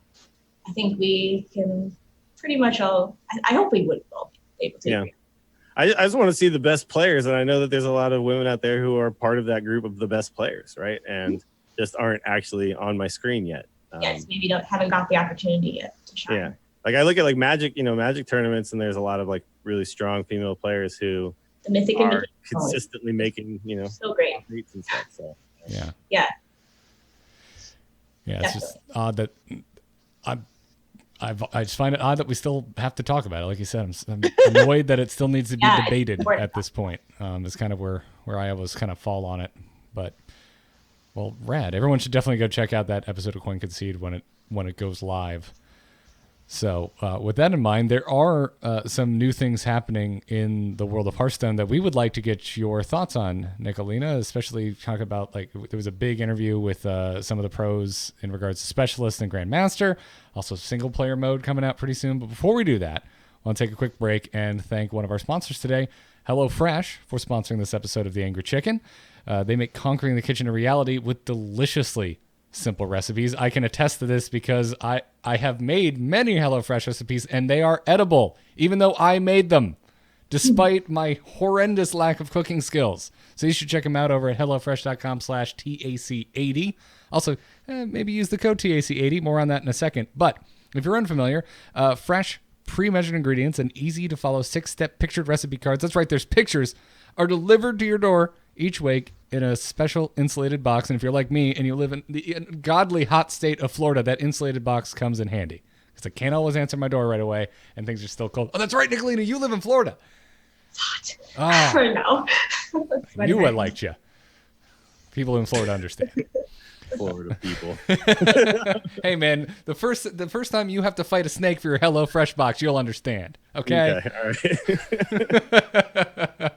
[SPEAKER 4] I think we can pretty much all, I hope we would all be able to.
[SPEAKER 5] yeah. I just want to see the best players, and I know that there's a lot of women out there who are part of that group of the best players, right? And just aren't actually on my screen yet.
[SPEAKER 4] Yes, maybe haven't got the opportunity yet to shine.
[SPEAKER 5] Yeah. Like I look at like Magic, Magic tournaments, and there's a lot of like really strong female players who
[SPEAKER 4] The Mythic
[SPEAKER 5] are
[SPEAKER 4] and
[SPEAKER 5] consistently making,
[SPEAKER 4] so great.
[SPEAKER 5] beats and stuff. So
[SPEAKER 1] yeah.
[SPEAKER 4] Yeah.
[SPEAKER 1] Yeah, it's just odd that I just find it odd that we still have to talk about it. Like you said, I'm annoyed that it still needs to be debated at this point. It's kind of where I always kind of fall on it. But well, rad. Everyone should definitely go check out that episode of Coin Concede when it goes live. So with that in mind, there are some new things happening in the world of Hearthstone that we would like to get your thoughts on, Nicholena, especially talk about, like, there was a big interview with some of the pros in regards to Specialist and Grandmaster, also single player mode coming out pretty soon. But before we do that, I want to take a quick break and thank one of our sponsors today, HelloFresh, for sponsoring this episode of The Angry Chicken. They make conquering the kitchen a reality with deliciously simple recipes. I can attest to this because I have made many HelloFresh recipes and they are edible, even though I made them, despite my horrendous lack of cooking skills. So you should check them out over at HelloFresh.com/TAC80. Also, maybe use the code TAC80. More on that in a second. But if you're unfamiliar, fresh, pre-measured ingredients and easy-to-follow 6-step pictured recipe cards, that's right, there's pictures, are delivered to your door each week in a special insulated box. And if you're like me and you live in the godly hot state of Florida, that insulated box comes in handy because I can't always answer my door right away and things are still cold. Oh, that's right, Nicholena, you live in Florida.
[SPEAKER 4] It's hot. For now.
[SPEAKER 1] I knew I liked you. People in Florida understand.
[SPEAKER 5] Florida people.
[SPEAKER 1] Hey man, the first time you have to fight a snake for your HelloFresh box, you'll understand. Okay.
[SPEAKER 5] All right.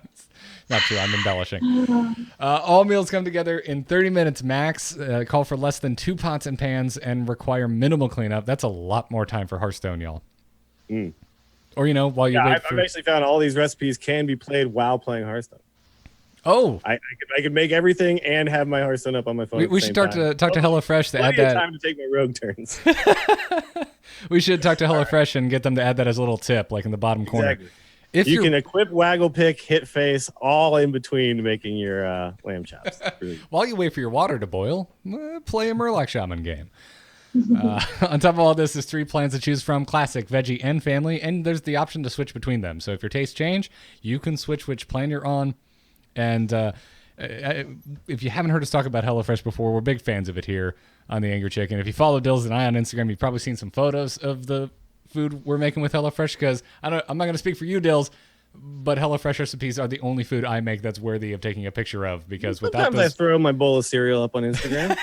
[SPEAKER 1] Not true. I'm embellishing. All meals come together in 30 minutes max. Call for less than 2 pots and pans and require minimal cleanup. That's a lot more time for Hearthstone, y'all. Or while you wait for.
[SPEAKER 5] I've actually found all these recipes can be played while playing Hearthstone.
[SPEAKER 1] Oh,
[SPEAKER 5] I could make everything and have my Hearthstone up on my phone.
[SPEAKER 1] We should talk to HelloFresh to add that.
[SPEAKER 5] Time to take my rogue turns.
[SPEAKER 1] We should talk to HelloFresh and get them to add that as a little tip, like in the bottom corner. If
[SPEAKER 5] you can equip Waggle Pick, Hit Face, all in between making your lamb chops. Really.
[SPEAKER 1] While you wait for your water to boil, play a Murloc Shaman game. On top of all this, there's 3 plans to choose from: classic, veggie, and family, and there's the option to switch between them. So if your tastes change, you can switch which plan you're on. And if you haven't heard us talk about HelloFresh before, we're big fans of it here on The Angry Chicken. If you follow Dills and I on Instagram, you've probably seen some photos of the food we're making with HelloFresh, because I'm not going to speak for you, Dills, but HelloFresh recipes are the only food I make that's worthy of taking a picture of, because without
[SPEAKER 5] Sometimes I throw my bowl of cereal up on Instagram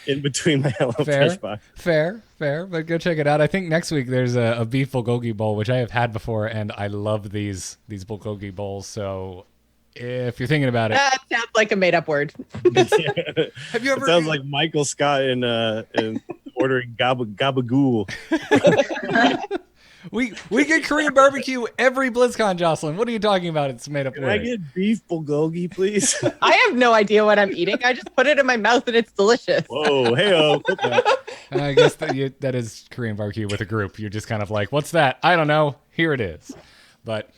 [SPEAKER 5] in between my HelloFresh box.
[SPEAKER 1] Fair, but go check it out. I think next week there's a beef bulgogi bowl, which I have had before, and I love these bulgogi bowls. So if you're thinking about it,
[SPEAKER 6] that sounds like a made-up word.
[SPEAKER 1] Have you ever?
[SPEAKER 5] It sounds like Michael Scott in ordering gabagool.
[SPEAKER 1] We get Korean barbecue every BlizzCon, Jocelyn. What are you talking about? It's made up
[SPEAKER 5] Can I
[SPEAKER 1] word.
[SPEAKER 5] get beef bulgogi, please?
[SPEAKER 6] I have no idea what I'm eating. I just put it in my mouth and it's delicious.
[SPEAKER 5] Whoa, hey-oh, quit that.
[SPEAKER 1] I guess that is Korean barbecue with a group. You're just kind of like, what's that? I don't know. Here it is. But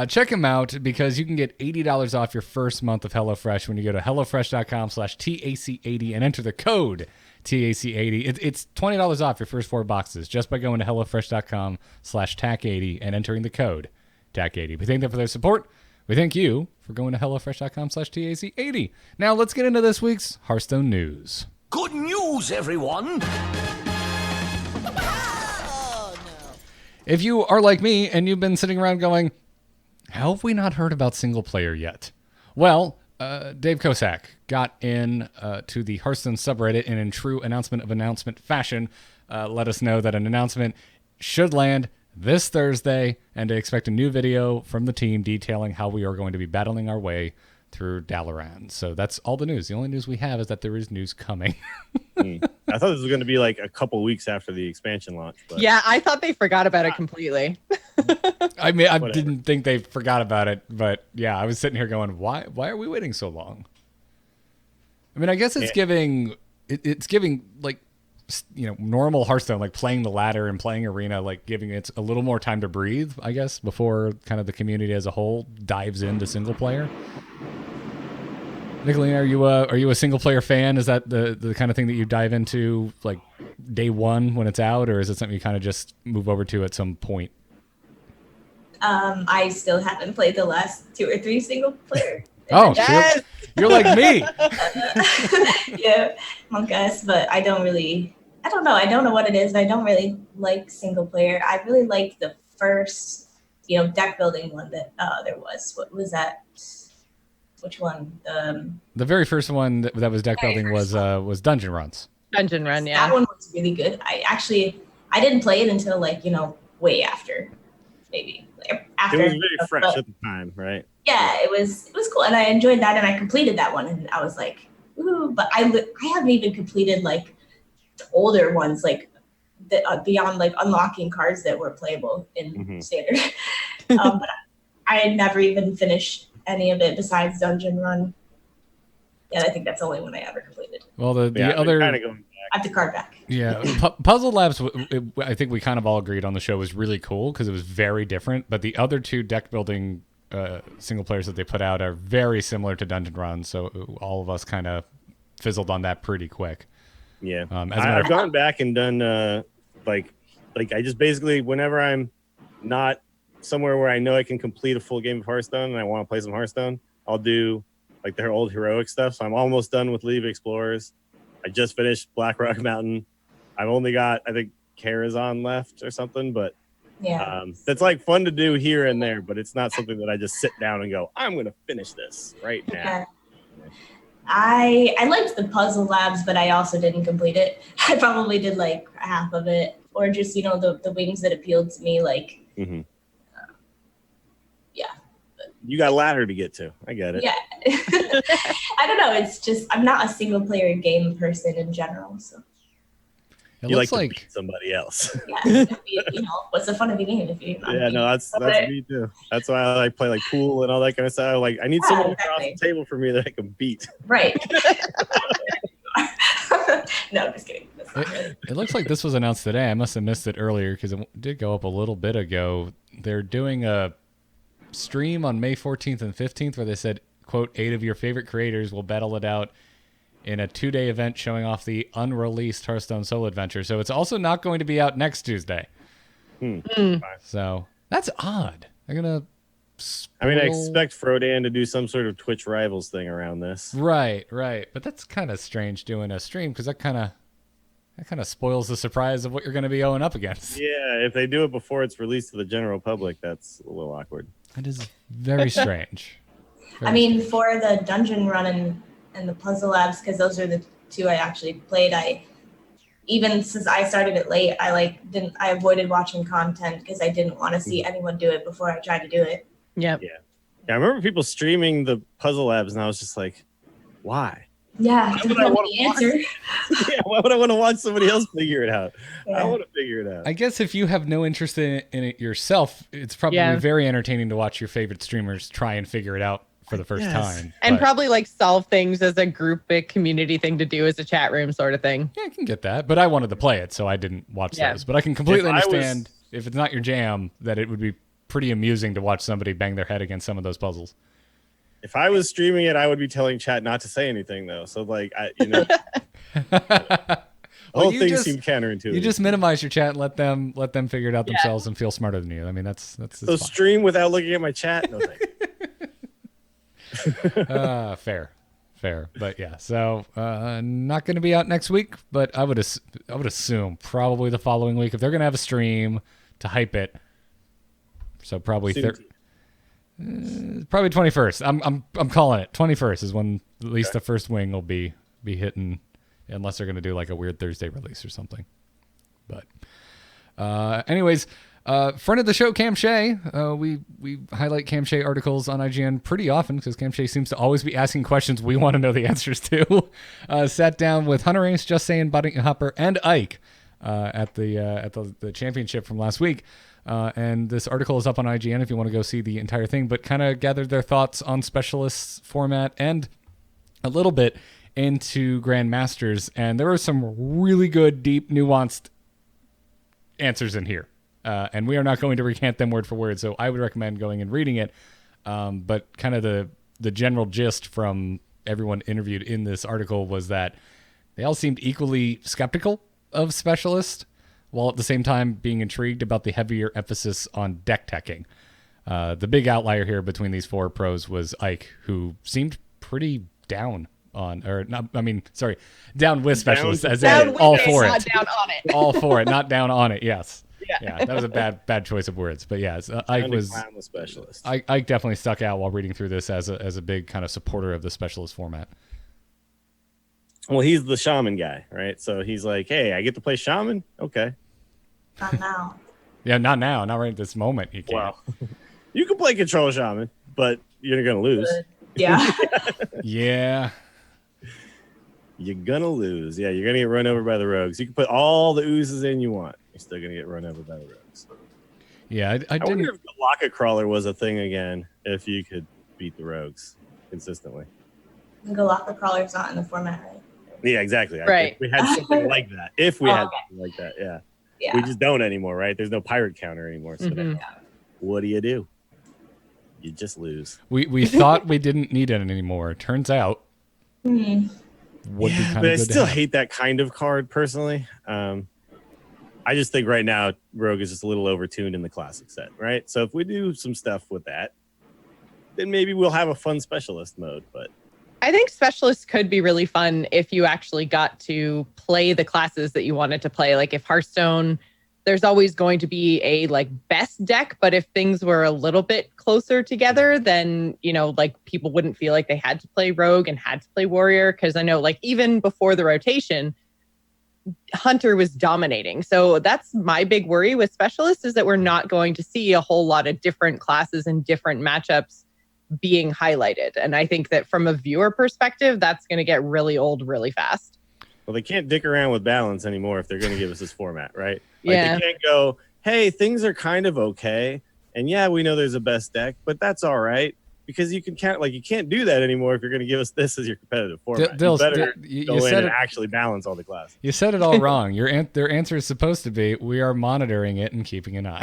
[SPEAKER 1] check them out because you can get $80 off your first month of HelloFresh when you go to HelloFresh.com/TAC80 and enter the code TAC80. It's $20 off your first 4 boxes just by going to HelloFresh.com/TAC80 and entering the code TAC80. We thank them for their support. We thank you for going to HelloFresh.com/TAC80. Now let's get into this week's Hearthstone news.
[SPEAKER 2] Good news, everyone!
[SPEAKER 1] If you are like me and you've been sitting around going, how have we not heard about single player yet? Well, Dave Kosak got in to the Hearthstone subreddit and in true announcement fashion let us know that an announcement should land this Thursday and to expect a new video from the team detailing how we are going to be battling our way through Dalaran. So that's all the news. The only news we have is that there is news coming.
[SPEAKER 5] I thought this was going to be like a couple weeks after the expansion launch. But
[SPEAKER 6] Yeah, I thought they forgot about it completely.
[SPEAKER 1] I mean, I
[SPEAKER 5] Whatever.
[SPEAKER 1] didn't think they forgot about it, but yeah, I was sitting here going, why are we waiting so long? I mean, I guess it's giving like, normal Hearthstone, like playing the ladder and playing arena, like giving it a little more time to breathe, I guess, before kind of the community as a whole dives into single player. Nicholena, are you a single player fan? Is that the kind of thing that you dive into like day one when it's out, or is it something you kind of just move over to at some point?
[SPEAKER 4] I still haven't played the last 2 or 3 single player.
[SPEAKER 1] Oh,
[SPEAKER 6] Yes!
[SPEAKER 1] you're like me.
[SPEAKER 4] Yeah, Monk us, but I don't know. I don't know what it is, but I don't really like single player. I really liked the first, deck building one that there was. What was that? Which one?
[SPEAKER 1] The very first one that was deck building was dungeon runs.
[SPEAKER 6] Dungeon Run,
[SPEAKER 4] That
[SPEAKER 6] yeah.
[SPEAKER 4] one was really good. I didn't play it until way after, maybe after.
[SPEAKER 5] it was very fresh
[SPEAKER 4] but-
[SPEAKER 5] at the time, right?
[SPEAKER 4] Yeah, it was cool, and I enjoyed that, and I completed that one, and I was like, ooh, but I haven't even completed like the older ones, like beyond like unlocking cards that were playable in standard. But I had never even finished any of it besides Dungeon Run. Yeah, I think that's the only one I ever completed.
[SPEAKER 1] Well, the
[SPEAKER 5] Yeah,
[SPEAKER 1] other
[SPEAKER 5] kind of going
[SPEAKER 4] I have the card back.
[SPEAKER 1] yeah, Puzzle Labs. I think we kind of all agreed on the show was really cool because it was very different. But the other 2 deck building single players that they put out are very similar to Dungeon Run, so all of us kind of fizzled on that pretty quick.
[SPEAKER 5] Yeah,
[SPEAKER 1] As a matter
[SPEAKER 5] I've
[SPEAKER 1] of-
[SPEAKER 5] gone back and done like I just basically whenever I'm not somewhere where I know I can complete a full game of Hearthstone and I want to play some Hearthstone, I'll do like their old heroic stuff. So I'm almost done with League of Explorers. I just finished Black Rock Mountain. I've only got I think Karazhan left or something, but
[SPEAKER 4] Yeah.
[SPEAKER 5] that's like fun to do here and there, but it's not something that I just sit down and go, I'm going to finish this right now.
[SPEAKER 4] Yeah. I liked the Puzzle Labs, but I also didn't complete it. I probably did like half of it, or just the wings that appealed to me, like
[SPEAKER 5] Mhm.
[SPEAKER 4] yeah.
[SPEAKER 5] You got a ladder to get to. I get it.
[SPEAKER 4] Yeah. I don't know. It's just I'm not a single player game person in general. So
[SPEAKER 1] It
[SPEAKER 5] You
[SPEAKER 1] looks
[SPEAKER 5] like to
[SPEAKER 1] like
[SPEAKER 5] beat somebody else.
[SPEAKER 4] yeah, what's the fun of a game if you're not?
[SPEAKER 5] Yeah, no, that's
[SPEAKER 4] Okay.
[SPEAKER 5] me too. That's why I like play like pool and all that kind of stuff. Like I need someone across the
[SPEAKER 4] exactly.
[SPEAKER 5] table for me that I can beat.
[SPEAKER 4] Right. No, just kidding. That's not really.
[SPEAKER 1] it looks like this was announced today. I must have missed it earlier because it did go up a little bit ago. They're doing a stream on May 14th and 15th where they said, quote, 8 of your favorite creators will battle it out in a 2-day event showing off the unreleased Hearthstone solo adventure. So it's also not going to be out next Tuesday. So that's odd. They're going to
[SPEAKER 5] I mean, I expect Frodan to do some sort of Twitch rivals thing around this.
[SPEAKER 1] Right. But that's kind of strange doing a stream because that kind of spoils the surprise of what you're going to be going up against.
[SPEAKER 5] Yeah, if they do it before it's released to the general public, that's a little awkward.
[SPEAKER 1] It is very strange.
[SPEAKER 4] I mean, for the Dungeon Run and the Puzzle Labs, because those are the 2 I actually played. Even since I started it late, I avoided watching content because I didn't want to see anyone do it before I tried to do it.
[SPEAKER 6] Yep.
[SPEAKER 5] Yeah, I remember people streaming the Puzzle Labs, and I was just like, why?
[SPEAKER 4] Yeah, it
[SPEAKER 5] would I
[SPEAKER 4] depends on
[SPEAKER 5] wanna
[SPEAKER 4] the answer.
[SPEAKER 5] Yeah, why would I want to watch somebody else figure it out?
[SPEAKER 4] Yeah.
[SPEAKER 5] I want to figure it out.
[SPEAKER 1] I guess if you have no interest in it yourself, it's probably
[SPEAKER 6] Yeah.
[SPEAKER 1] very entertaining to watch your favorite streamers try and figure it out for the first
[SPEAKER 5] Yes.
[SPEAKER 1] time.
[SPEAKER 6] And
[SPEAKER 1] But-
[SPEAKER 6] probably like solve things as a group, a community thing to do as a chat room sort of thing.
[SPEAKER 1] Yeah, I can get that, but I wanted to play it, so I didn't watch
[SPEAKER 6] Yeah.
[SPEAKER 1] those. But I can completely
[SPEAKER 5] If I was-
[SPEAKER 1] understand if it's not your jam, that it would be pretty amusing to watch somebody bang their head against some of those puzzles.
[SPEAKER 5] If I was streaming it, I would be telling chat not to say anything though. So like, the whole
[SPEAKER 1] you
[SPEAKER 5] thing
[SPEAKER 1] just-
[SPEAKER 5] seemed counterintuitive.
[SPEAKER 1] You just minimize your chat and let them figure it out themselves and feel smarter than you. I mean, that's
[SPEAKER 5] so
[SPEAKER 1] fine.
[SPEAKER 5] stream without looking at my chat. No thanks.
[SPEAKER 1] Fair. But yeah, so not going to be out next week, but I would assume probably the following week if they're going to have a stream to hype it. So probably probably 21st. I'm calling it. 21st is when at least the first wing will be hitting, unless they're going to do like a weird Thursday release or something. But anyways, friend of the show, Cam Shea. We highlight Cam Shea articles on IGN pretty often because Cam Shea seems to always be asking questions we want to know the answers to. Sat down with Hunter Ace, Just Saying, Buddy Hopper, and Ike at the championship from last week. And this article is up on IGN if you want to go see the entire thing, but kind of gathered their thoughts on Specialists format and a little bit into Grandmasters. And there were some really good, deep, nuanced answers in here. And we are not going to recant them word for word, so I would recommend going and reading it. But kind of the general gist from everyone interviewed in this article was that they all seemed equally skeptical of Specialist, while at the same time being intrigued about the heavier emphasis on deck teching. The big outlier here between these four pros was Ike, who seemed pretty down on, or not, I mean, sorry, down with Specialist, as
[SPEAKER 6] Down
[SPEAKER 1] in
[SPEAKER 6] with
[SPEAKER 1] all
[SPEAKER 6] it,
[SPEAKER 1] for
[SPEAKER 6] not
[SPEAKER 1] it.
[SPEAKER 6] down on it.
[SPEAKER 1] All for it, not down on it, yes.
[SPEAKER 6] Yeah.
[SPEAKER 1] That was a bad choice of words. But yeah, Ike
[SPEAKER 5] Specialist.
[SPEAKER 1] Ike definitely stuck out while reading through this as a big kind of supporter of the Specialist format.
[SPEAKER 5] Well, he's the shaman guy, right? So he's like, hey, I get to play shaman? Okay.
[SPEAKER 4] Not now.
[SPEAKER 1] Yeah, not now, not right at this moment. You can't.
[SPEAKER 5] Well, you can play control shaman, but you're going to lose.
[SPEAKER 4] Yeah.
[SPEAKER 1] Yeah.
[SPEAKER 5] You're going to lose. Yeah, you're going to get run over by the rogues. You can put all the oozes in you want. You're still going to get run over by the rogues.
[SPEAKER 1] Yeah, I
[SPEAKER 5] I wonder
[SPEAKER 1] didn't.
[SPEAKER 5] if the locket crawler was a thing again, if you could beat the rogues consistently.
[SPEAKER 4] Galactic Crawler's not in the format, right?
[SPEAKER 5] Yeah, exactly.
[SPEAKER 6] Right.
[SPEAKER 5] If we had something like that. If we had
[SPEAKER 4] Okay.
[SPEAKER 5] something like that, yeah.
[SPEAKER 4] Yeah.
[SPEAKER 5] We just don't anymore, right? There's no pirate counter anymore. So
[SPEAKER 6] Mhm.
[SPEAKER 5] what do? You just lose.
[SPEAKER 1] We thought we didn't need it anymore. Turns out,
[SPEAKER 4] Hmm.
[SPEAKER 1] would be kind
[SPEAKER 5] But I
[SPEAKER 1] of good.
[SPEAKER 5] still
[SPEAKER 1] to have.
[SPEAKER 5] hate that kind of card personally. I just think right now Rogue is just a little overtuned in the classic set, right? So if we do some stuff with that, then maybe we'll have a fun specialist mode. But
[SPEAKER 6] I think Specialists could be really fun if you actually got to play the classes that you wanted to play. Like if Hearthstone, there's always going to be a like best deck, but if things were a little bit closer together, then, like people wouldn't feel like they had to play Rogue and had to play Warrior. Cause I know like even before the rotation, Hunter was dominating. So that's my big worry with Specialists is that we're not going to see a whole lot of different classes and different matchups being highlighted. And I think that from a viewer perspective, that's going to get really old really fast.
[SPEAKER 5] well, they can't dick around with balance anymore if they're going to give us this format, right? Like
[SPEAKER 6] Yeah.
[SPEAKER 5] they can't go, hey, things are kind of okay, and yeah, we know there's a best deck, but that's all right because you can count. Like you can't do that anymore if you're going to give us this as your competitive format.
[SPEAKER 1] Dills,
[SPEAKER 5] you better
[SPEAKER 1] you
[SPEAKER 5] go in
[SPEAKER 1] said
[SPEAKER 5] and
[SPEAKER 1] it-
[SPEAKER 5] actually balance all the classes.
[SPEAKER 1] You said it all wrong. Their answer is supposed to be, we are monitoring it and keeping an eye.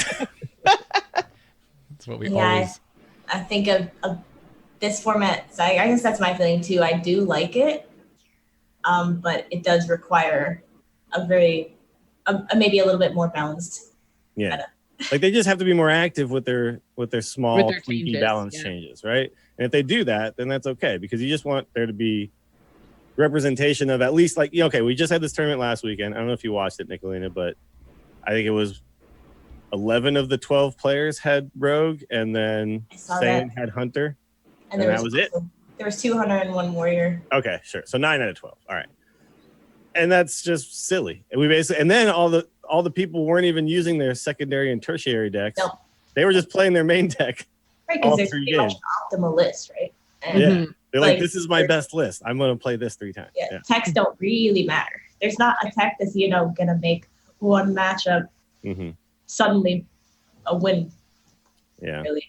[SPEAKER 1] That's what we always.
[SPEAKER 4] I think of this format. So I guess that's my feeling too. I do like it, but it does require a maybe a little bit more balanced.
[SPEAKER 5] Yeah, like they just have to be more active with their small
[SPEAKER 6] With their
[SPEAKER 5] tweaky
[SPEAKER 6] changes,
[SPEAKER 5] balance
[SPEAKER 6] yeah.
[SPEAKER 5] changes, right? And if they do that, then that's okay because you just want there to be representation of at least like okay, we just had this tournament last weekend. I don't know if you watched it, Nicholena, but I think it was 11 of the 12 players had Rogue, and then
[SPEAKER 4] I saw
[SPEAKER 5] Saiyan had Hunter.
[SPEAKER 4] And
[SPEAKER 5] that was it?
[SPEAKER 4] There was 201 Warrior.
[SPEAKER 5] Okay, sure. So 9 out of 12. All right. And that's just silly. And we basically, and then all the people weren't even using their secondary and tertiary decks.
[SPEAKER 4] No.
[SPEAKER 5] They were just playing their main deck.
[SPEAKER 4] Right,
[SPEAKER 5] All
[SPEAKER 4] because there's
[SPEAKER 5] three
[SPEAKER 4] pretty much
[SPEAKER 5] games.
[SPEAKER 4] an optimal list, right? And
[SPEAKER 5] Yeah.
[SPEAKER 6] Mhm.
[SPEAKER 5] They're like, this is my best list. I'm going to play this 3 times.
[SPEAKER 4] Yeah, techs don't really matter. There's not a tech that's, going to make one matchup suddenly a win.
[SPEAKER 5] Yeah.
[SPEAKER 4] Really.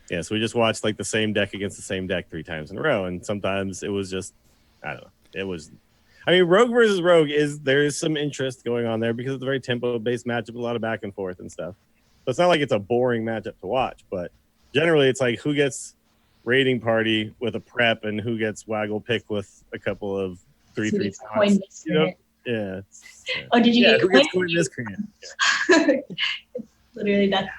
[SPEAKER 5] Yeah, so we just watched like the same deck against the same deck 3 times in a row. And sometimes it was just, I don't know. Rogue versus Rogue there is some interest going on there because it's a very tempo-based matchup, a lot of back and forth and stuff. So it's not like it's a boring matchup to watch, but generally it's like who gets raiding party with a prep and who gets waggle pick with a couple of 3/3
[SPEAKER 4] coin miscreant.
[SPEAKER 5] Yeah.
[SPEAKER 4] Oh, did you get
[SPEAKER 5] who gets coin miscreant?
[SPEAKER 4] It's literally that.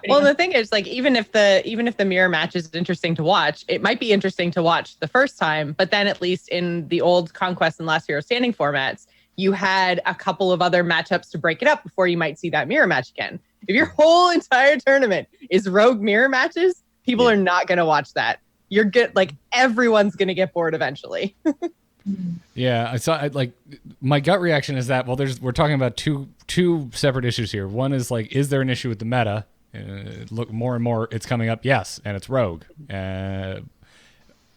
[SPEAKER 6] Well, the thing is, like, even if the mirror match is interesting to watch, it might be interesting to watch the first time, but then at least in the old Conquest and Last Hero Standing formats, you had a couple of other matchups to break it up before you might see that mirror match again. If your whole entire tournament is rogue mirror matches, people are not going to watch that. You're good. Like, everyone's going to get bored eventually.
[SPEAKER 1] Yeah, I saw. Like, my gut reaction is that we're talking about two separate issues here. One is like, is there an issue with the meta? Look, more and more it's coming up. Yes, and it's rogue.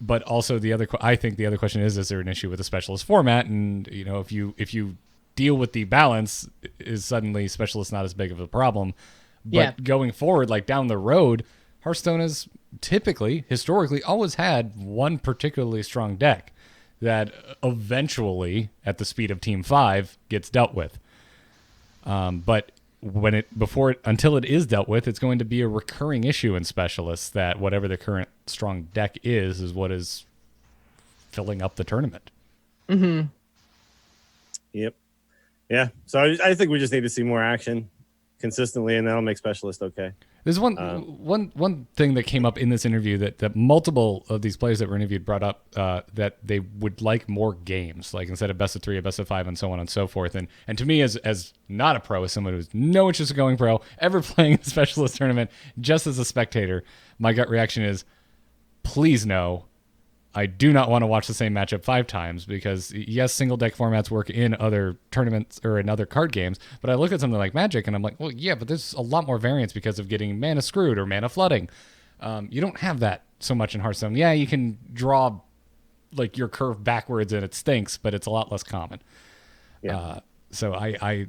[SPEAKER 1] But also I think the other question is there an issue with the specialist format? And if you deal with the balance, is suddenly specialist not as big of a problem? But going forward, like down the road, Hearthstone has historically always had one particularly strong deck that eventually, at the speed of Team 5, gets dealt with. But until it is dealt with, it's going to be a recurring issue in specialists that whatever the current strong deck is what is filling up the tournament.
[SPEAKER 6] Mm-hmm.
[SPEAKER 5] Yep. Yeah. So I think we just need to see more action consistently, and that'll make specialists okay.
[SPEAKER 1] There's one thing that came up in this interview that multiple of these players that were interviewed brought up, that they would like more games, like instead of best of 3, a best of 5, and so on and so forth. And to me, as not a pro, as someone who's no interest in going pro, ever playing a specialist tournament, just as a spectator, my gut reaction is, please no. I do not want to watch the same matchup 5 times because, yes, single deck formats work in other tournaments or in other card games, but I look at something like Magic and I'm like, well, yeah, but there's a lot more variance because of getting mana screwed or mana flooding. You don't have that so much in Hearthstone. Yeah, you can draw like your curve backwards and it stinks, but it's a lot less common.
[SPEAKER 5] Yeah.
[SPEAKER 1] So I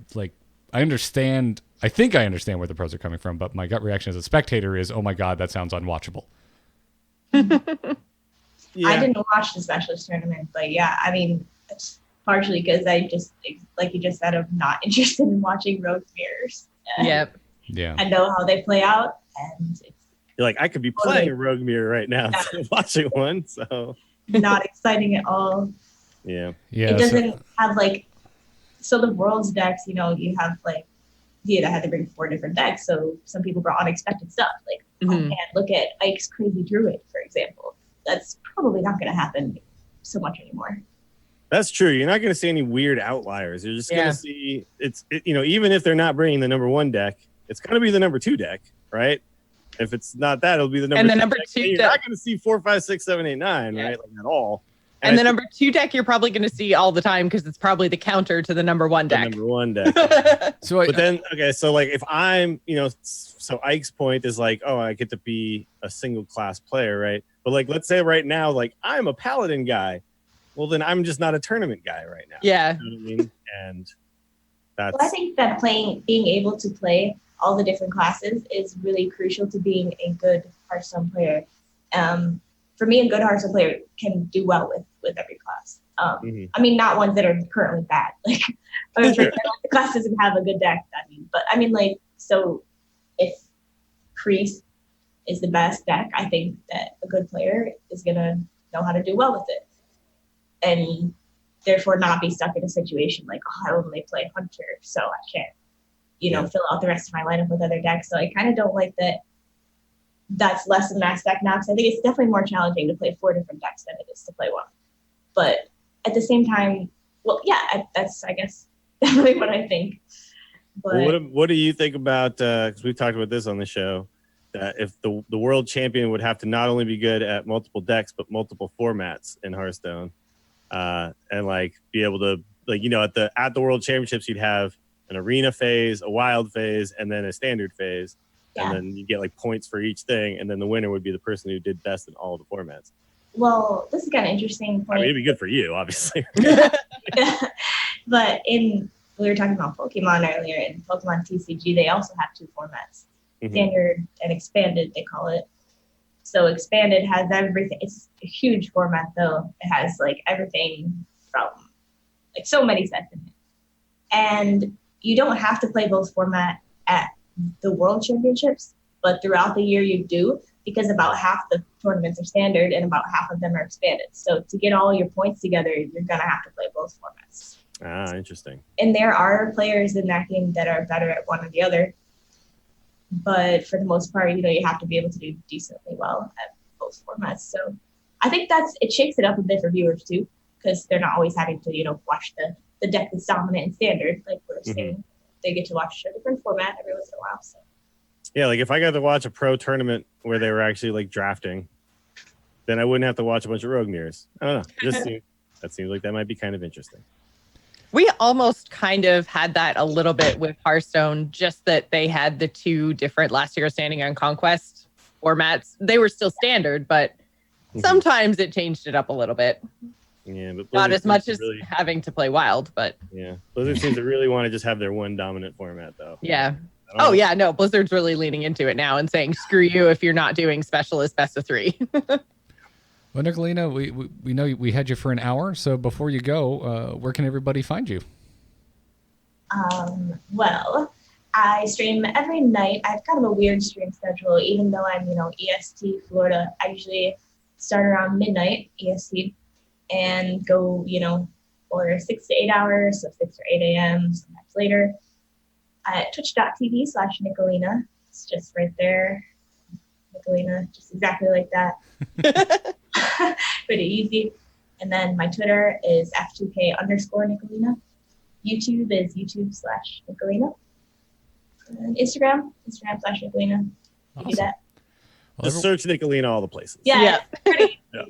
[SPEAKER 1] understand. I think I understand where the pros are coming from, but my gut reaction as a spectator is, oh my God, that sounds unwatchable.
[SPEAKER 4] Yeah. I didn't watch the specialist tournament, but it's partially because I just, like you just said, I'm not interested in watching rogue mirrors.
[SPEAKER 6] Yep.
[SPEAKER 1] Yeah.
[SPEAKER 4] I know how they play out, and
[SPEAKER 5] you're like, I could be playing a rogue mirror right now instead of watching one, so
[SPEAKER 4] not exciting at all.
[SPEAKER 5] Yeah.
[SPEAKER 4] It doesn't have so the world's decks, you have Vita had to bring 4 different decks, so some people brought unexpected stuff. Oh man, look at Ike's Crazy Druid, for example. That's probably not going to happen so much anymore.
[SPEAKER 5] That's true. You're not going to see any weird outliers. You're just going to see even if they're not bringing the number 1 deck, it's going to be the number 2 deck, right? If it's not that, it'll be the number 2
[SPEAKER 6] number
[SPEAKER 5] deck.
[SPEAKER 6] 2
[SPEAKER 5] You're not going to see 4, 5, 6, 7, 8, 9, right? Like at all.
[SPEAKER 6] And the number 2 deck you're probably going to see all the time because it's probably the counter to the number 1 deck.
[SPEAKER 5] Number 1 deck. So if I'm, so Ike's point is like, oh, I get to be a single class player, right? But let's say right now, I'm a paladin guy. Well, then I'm just not a tournament guy right now.
[SPEAKER 6] Yeah.
[SPEAKER 5] You know what I mean? And that's.
[SPEAKER 4] Well, I think that being able to play all the different classes is really crucial to being a good Hearthstone player. For me, a good Hearthstone player can do well with every class. Not ones that are currently bad. The class doesn't have a good deck. So if Priest is the best deck, I think that a good player is gonna know how to do well with it, and therefore not be stuck in a situation like, I only play Hunter, so I can't, fill out the rest of my lineup with other decks. So I kind of don't like that. That's less than max deck now, because I think it's definitely more challenging to play 4 different decks than it is to play 1. But at the same time, that's, I guess, definitely what I think. But
[SPEAKER 5] what do you think about, because we've talked about this on the show, that if the world champion would have to not only be good at multiple decks, but multiple formats in Hearthstone, and be able to, at the world championships, you'd have an arena phase, a wild phase, and then a standard phase. And then you get points for each thing, and then the winner would be the person who did best in all the formats.
[SPEAKER 4] Well, this is kind of interesting
[SPEAKER 5] I
[SPEAKER 4] point.
[SPEAKER 5] mean, it'd be good for you, obviously.
[SPEAKER 4] But we were talking about Pokemon earlier. In Pokemon TCG, they also have two formats: standard and expanded. They call it. So expanded has everything. It's a huge format, though. It has like everything from like so many sets in it, and you don't have to play both format at the World Championships, but throughout the year you do, because about half the tournaments are standard and about half of them are expanded. So to get all your points together, you're gonna have to play both formats.
[SPEAKER 5] Ah, interesting.
[SPEAKER 4] And there are players in that game that are better at one or the other. But for the most part, you have to be able to do decently well at both formats. So I think it shakes it up a bit for viewers too, because they're not always having to, watch the deck that's dominant and standard, like we're saying. They get to watch a different format every once in a while. So
[SPEAKER 5] Yeah, like if I got to watch a pro tournament where they were actually like drafting, then I wouldn't have to watch a bunch of rogue mirrors. I don't know. That seems like that might be kind of interesting.
[SPEAKER 6] We almost kind of had that a little bit with Hearthstone, just that they had the two different Last Hero Standing on Conquest formats. They were still standard, but sometimes it changed it up a little bit.
[SPEAKER 5] Yeah, but
[SPEAKER 6] not as much as
[SPEAKER 5] really,
[SPEAKER 6] having to play Wild, but
[SPEAKER 5] yeah, Blizzard seems to really want to just have their one dominant format, though.
[SPEAKER 6] Yeah. Oh yeah, no, Blizzard's really leaning into it now and saying, "Screw you if you're not doing specialist best of 3."
[SPEAKER 1] Well, Nicholena, we know we had you for an hour, so before you go, where can everybody find you?
[SPEAKER 4] Well, I stream every night. I have kind of a weird stream schedule, even though I'm, EST, Florida. I usually start around midnight EST and go, for 6 to 8 hours, so 6 or 8 a.m., sometimes later, at twitch.tv/Nicholena. It's just right there. Nicholena, just exactly like that. Pretty easy. And then my Twitter is F2K_Nicholena. YouTube is YouTube/Nicholena. And Instagram/Nicholena. You do that.
[SPEAKER 5] Just search Nicholena all the places.
[SPEAKER 4] Yeah. Pretty
[SPEAKER 5] Yeah.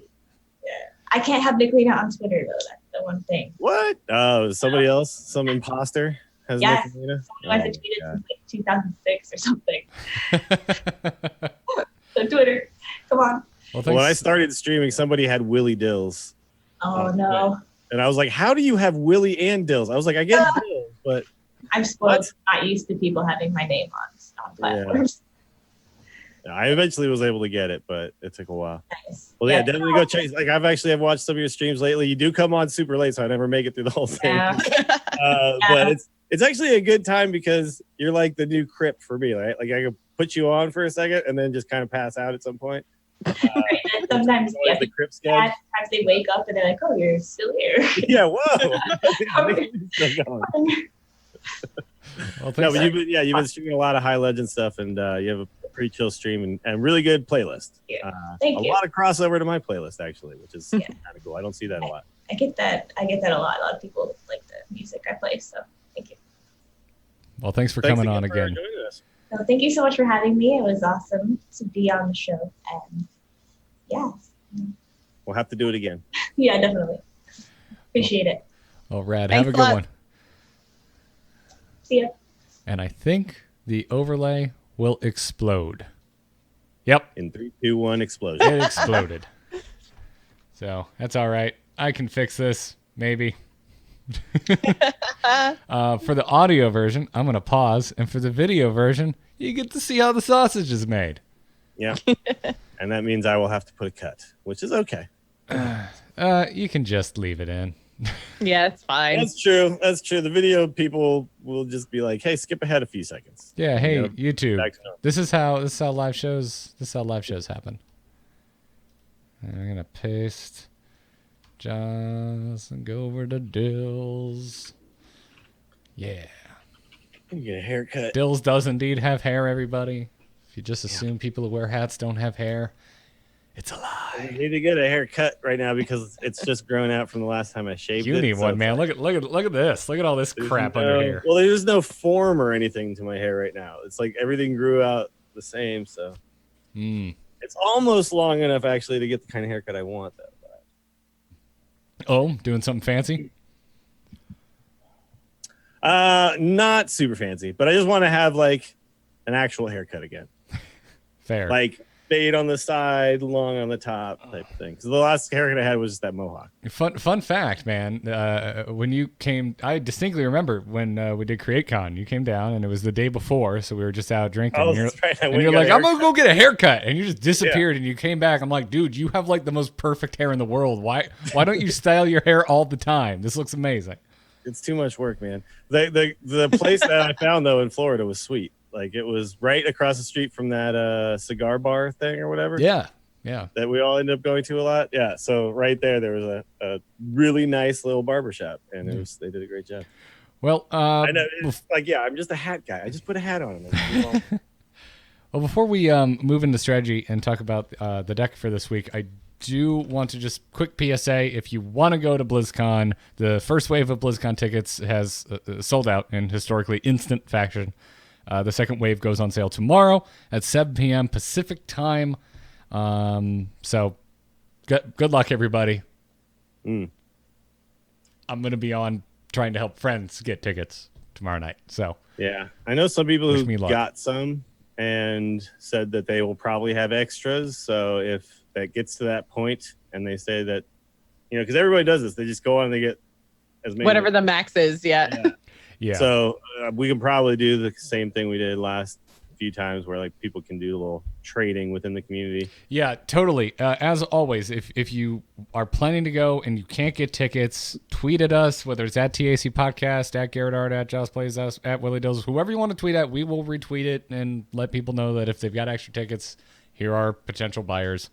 [SPEAKER 4] I can't have Nicholena on Twitter, though. That's the one thing.
[SPEAKER 5] What? Oh, somebody else? Some imposter has
[SPEAKER 4] Yes.
[SPEAKER 5] Nicholena?
[SPEAKER 4] Someone has tweeted since like 2006 or something. So Twitter, come on.
[SPEAKER 1] Well,
[SPEAKER 5] When I started streaming, somebody had Willie Dills.
[SPEAKER 4] Oh, no.
[SPEAKER 5] And I was like, how do you have Willie and Dills? I was like, I get Dills, but
[SPEAKER 4] I'm spoiled. Not used to people having my name on platforms.
[SPEAKER 5] Yeah, I eventually was able to get it, but it took a while.
[SPEAKER 4] Nice.
[SPEAKER 5] Well, yeah, definitely go check. Like I've watched some of your streams lately. You do come on super late, so I never make it through the whole thing.
[SPEAKER 4] Yeah.
[SPEAKER 5] But it's actually a good time because you're like the new Crip for me, right? Like I could put you on for a second and then just kind of pass out at some point.
[SPEAKER 4] Right, and sometimes
[SPEAKER 5] the Crip schedule.
[SPEAKER 4] sometimes they wake up and they're like, "Oh, you're still here."
[SPEAKER 5] Yeah, whoa.
[SPEAKER 1] Well,
[SPEAKER 5] No, but you've been streaming a lot of high legend stuff, and you have a pretty chill stream and really good playlist.
[SPEAKER 4] Yeah. Thank you.
[SPEAKER 5] A lot of crossover to my playlist actually, which is kind of cool. I don't see that a lot.
[SPEAKER 4] I get that a lot. A lot of people like the music I play, so thank you.
[SPEAKER 1] Well, thanks for coming on again.
[SPEAKER 5] joining us.
[SPEAKER 4] So thank you so much for having me. It was awesome to be on the show, and yeah,
[SPEAKER 5] We'll have to do it again.
[SPEAKER 4] yeah, definitely appreciate it.
[SPEAKER 1] Well, rad.
[SPEAKER 6] Thanks
[SPEAKER 1] Have a
[SPEAKER 6] a lot.
[SPEAKER 1] good one.
[SPEAKER 4] See ya.
[SPEAKER 1] And I think the overlay will explode. Yep,
[SPEAKER 5] In 3, 2, 1, explosion.
[SPEAKER 1] it exploded. So that's all right. I can fix this, maybe. For the audio version, I'm going to pause. And for the video version, you get to see how the sausage is made.
[SPEAKER 5] Yeah. And that means I will have to put a cut, which is okay.
[SPEAKER 1] You can just leave it in.
[SPEAKER 6] Yeah, it's fine.
[SPEAKER 5] That's true. That's true. The video people will just be like, "Hey, skip ahead a few seconds."
[SPEAKER 1] Yeah, hey,
[SPEAKER 5] know,
[SPEAKER 1] YouTube.
[SPEAKER 5] back to normal.
[SPEAKER 1] This is how live shows happen. And I'm gonna paste Joce and go over to Dills. Yeah.
[SPEAKER 5] You get a haircut.
[SPEAKER 1] Dills does indeed have hair, everybody. If you just assume people who wear hats don't have hair, it's a
[SPEAKER 5] I
[SPEAKER 1] lie.
[SPEAKER 5] need to get a haircut right now because it's just grown out from the last time I shaved it.
[SPEAKER 1] You need
[SPEAKER 5] so
[SPEAKER 1] one,
[SPEAKER 5] it's
[SPEAKER 1] man.
[SPEAKER 5] like-
[SPEAKER 1] Look at this. Look at all this crap under here.
[SPEAKER 5] Well, there's no form or anything to my hair right now. It's like everything grew out the same, so it's almost long enough actually to get the kind of haircut I want, though.
[SPEAKER 1] Oh, doing something fancy?
[SPEAKER 5] Not super fancy, but I just want to have like an actual haircut again.
[SPEAKER 1] Fair.
[SPEAKER 5] Like fade on the side, long on the top type of thing. Because the last haircut I had was just that mohawk.
[SPEAKER 1] Fun fact, man. When you came, I distinctly remember when we did CreateCon. You came down, and it was the day before, so we were just out drinking.
[SPEAKER 5] Oh,
[SPEAKER 1] and you're,
[SPEAKER 5] that's right.
[SPEAKER 1] and you're like, "I'm gonna go get a haircut," and you just disappeared, and you came back. I'm like, "Dude, you have like the most perfect hair in the world. Why don't you style your hair all the time? This looks amazing."
[SPEAKER 5] It's too much work, man. The place that I found though in Florida was sweet. Like it was right across the street from that cigar bar thing or whatever.
[SPEAKER 1] Yeah.
[SPEAKER 5] That we all ended up going to a lot. Yeah. So right there was a really nice little barbershop, and they did a great job.
[SPEAKER 1] Well,
[SPEAKER 5] I know. It's like, I'm just a hat guy. I just put a hat on.
[SPEAKER 1] Well, before we move into strategy and talk about the deck for this week, I do want to just quick PSA. If you want to go to BlizzCon, the first wave of BlizzCon tickets has sold out in historically instant fashion. The second wave goes on sale tomorrow at 7 p.m. Pacific time. So good luck, everybody. I'm going to be on trying to help friends get tickets tomorrow night. So
[SPEAKER 5] yeah, I know some people
[SPEAKER 1] wish
[SPEAKER 5] who
[SPEAKER 1] me luck.
[SPEAKER 5] got some and said that they will probably have extras. So if that gets to that point and they say that, because everybody does this, they just go on and they get as many.
[SPEAKER 6] Whatever the max is, yeah.
[SPEAKER 5] So we can probably do the same thing we did last few times where like people can do a little trading within the community.
[SPEAKER 1] Yeah, totally. As always, if you are planning to go and you can't get tickets, tweet at us, whether it's at TAC Podcast, at Garrett Art, at Joce Plays Us, at Willie Dills, whoever you want to tweet at, we will retweet it and let people know that if they've got extra tickets, here are potential buyers.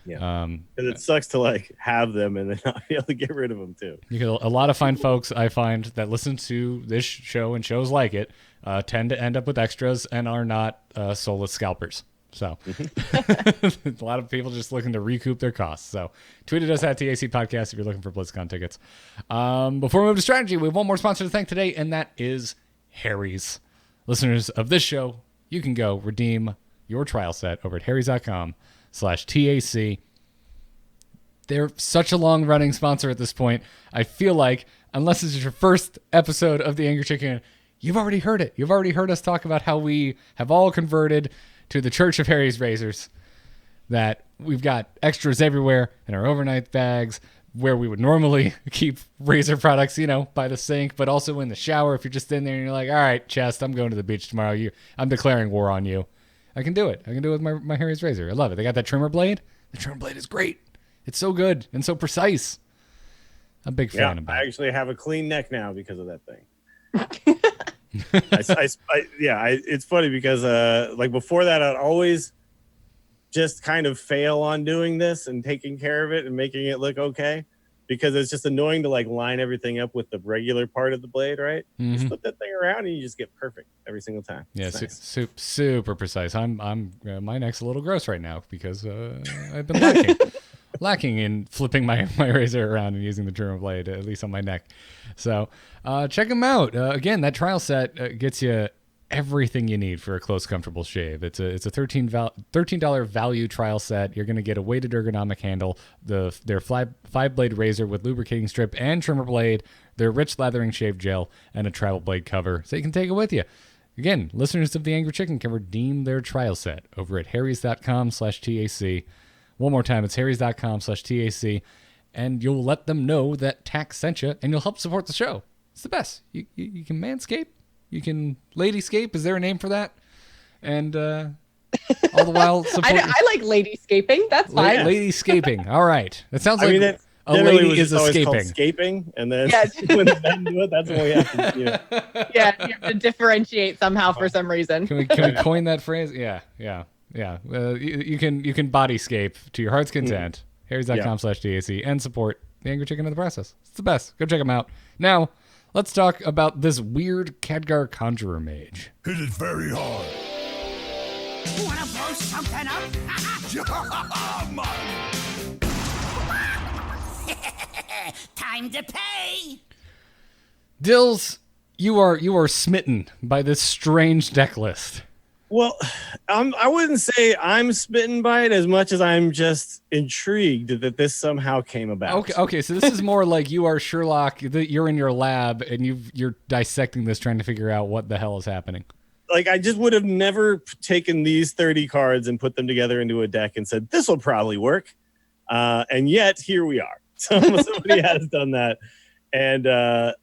[SPEAKER 5] Yeah, because it sucks to like have them and then not be able to get rid of them too.
[SPEAKER 1] A lot of fine folks I find that listen to this show and shows like it tend to end up with extras and are not soulless scalpers. So a lot of people just looking to recoup their costs. So tweeted us at TAC Podcast if you're looking for BlizzCon tickets. Before we move to strategy, we have one more sponsor to thank today, and that is Harry's. Listeners of this show, you can go redeem your trial set over at harrys.com/TAC. They're such a long-running sponsor at this point. I feel like, unless this is your first episode of The Angry Chicken, you've already heard it. You've already heard us talk about how we have all converted to the Church of Harry's Razors, that we've got extras everywhere in our overnight bags, where we would normally keep razor products, by the sink, but also in the shower. If you're just in there and you're like, all right, Chest, I'm going to the beach tomorrow. I'm declaring war on you. I can do it. I can do it with my Harry's razor. I love it. They got that trimmer blade. The trimmer blade is great. It's so good and so precise. I'm a big fan of it.
[SPEAKER 5] I actually have a clean neck now because of that thing. It's funny because like before that, I'd always just kind of fail on doing this and taking care of it and making it look okay, because it's just annoying to like line everything up with the regular part of the blade, right?
[SPEAKER 1] Mm-hmm.
[SPEAKER 5] Just put that thing around and you just get perfect every single time.
[SPEAKER 1] Yeah,
[SPEAKER 5] nice.
[SPEAKER 1] super precise. I'm my neck's a little gross right now because I've been lacking in flipping my razor around and using the trimmer blade, at least on my neck. So check them out. Again, that trial set gets you everything you need for a close, comfortable shave. It's a $13 value trial set. You're going to get a weighted ergonomic handle, their 5-blade razor with lubricating strip and trimmer blade, their rich lathering shave gel, and a travel blade cover, so you can take it with you. Again, listeners of The Angry Chicken can redeem their trial set over at harrys.com/TAC. One more time, it's harrys.com/TAC, and you'll let them know that TAC sent you, and you'll help support the show. It's the best. You can manscape. You can ladyscape. Is there a name for that? And all the while support.
[SPEAKER 6] I like ladyscaping. That's fine.
[SPEAKER 1] Ladyscaping. All right. That sounds like
[SPEAKER 5] that
[SPEAKER 1] a lady is
[SPEAKER 5] escaping.
[SPEAKER 1] escaping.
[SPEAKER 5] And then when the men do it, that's what we have to do.
[SPEAKER 6] Yeah, you have to differentiate somehow for some reason.
[SPEAKER 1] Can we coin that phrase? Yeah. You can bodyscape to your heart's content. harrys.com/TAC and support The Angry Chicken in the process. It's the best. Go check them out. Now, let's talk about this weird Khadgar Conjurer Mage.
[SPEAKER 2] Hit it very hard.
[SPEAKER 7] Wanna blow something up? Time to pay.
[SPEAKER 1] Dills, you are smitten by this strange deck list.
[SPEAKER 5] Well, I wouldn't say I'm smitten by it as much as I'm just intrigued that this somehow came about.
[SPEAKER 1] Okay. So this is more like you are Sherlock. You're in your lab and you're dissecting this, trying to figure out what the hell is happening.
[SPEAKER 5] like I just would have never taken these 30 cards and put them together into a deck and said this will probably work, and yet here we are. So somebody has done that, and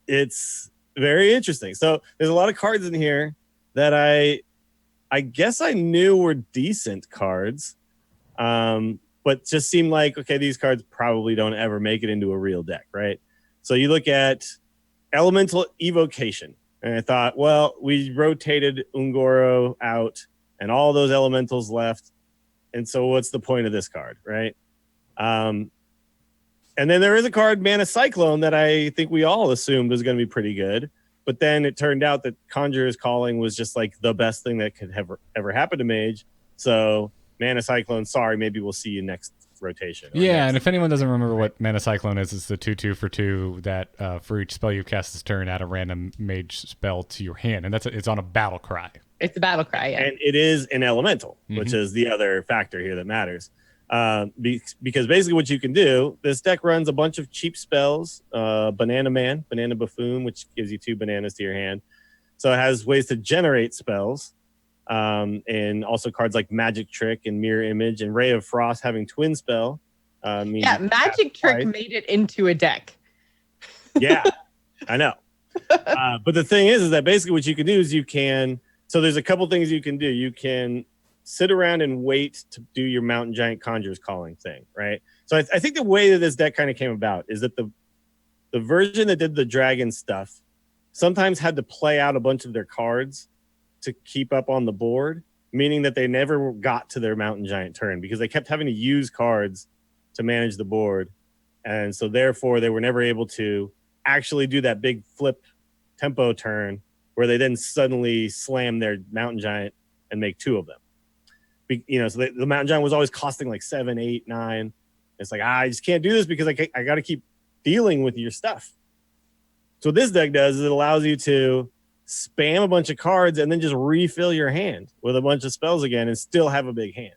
[SPEAKER 5] it's very interesting. So there's a lot of cards in here that I guess I knew were decent cards, but just seemed like, okay, these cards probably don't ever make it into a real deck, right? So you look at Elemental Evocation, and I thought, well, we rotated Ungoro out and all those elementals left, and so what's the point of this card, right? And then there is a card, Mana Cyclone, that I think we all assumed was going to be pretty good. But then it turned out that Conjurer's Calling was just like the best thing that could ever happen to Mage. So Mana Cyclone, sorry, maybe we'll see you next rotation.
[SPEAKER 1] Yeah, and if anyone doesn't remember what Mana Cyclone is, it's the 2/2 for 2 that for each spell you cast this turn, add a random mage spell to your hand. And it's on a battle cry.
[SPEAKER 6] It's a battle cry, yeah.
[SPEAKER 5] And it is an elemental, which is the other factor here that matters. Because basically what you can do, this deck runs a bunch of cheap spells, Banana Man, Banana Buffoon, which gives you 2 bananas to your hand. So it has ways to generate spells, and also cards like Magic Trick and Mirror Image, and Ray of Frost having Twin Spell.
[SPEAKER 6] Magic Trick made it into a deck.
[SPEAKER 5] Yeah, I know. But the thing is that basically what you can do is so there's a couple things you can do. You can sit around and wait to do your Mountain Giant Conjurer's Calling thing, right? So I think the way that this deck kind of came about is that the version that did the dragon stuff sometimes had to play out a bunch of their cards to keep up on the board, meaning that they never got to their Mountain Giant turn because they kept having to use cards to manage the board. And so therefore they were never able to actually do that big flip tempo turn where they then suddenly slam their Mountain Giant and make 2 of them. So the Mountain Giant was always costing like 7, 8, 9. It's like, I just can't do this because I got to keep dealing with your stuff. So what this deck does is it allows you to spam a bunch of cards and then just refill your hand with a bunch of spells again and still have a big hand.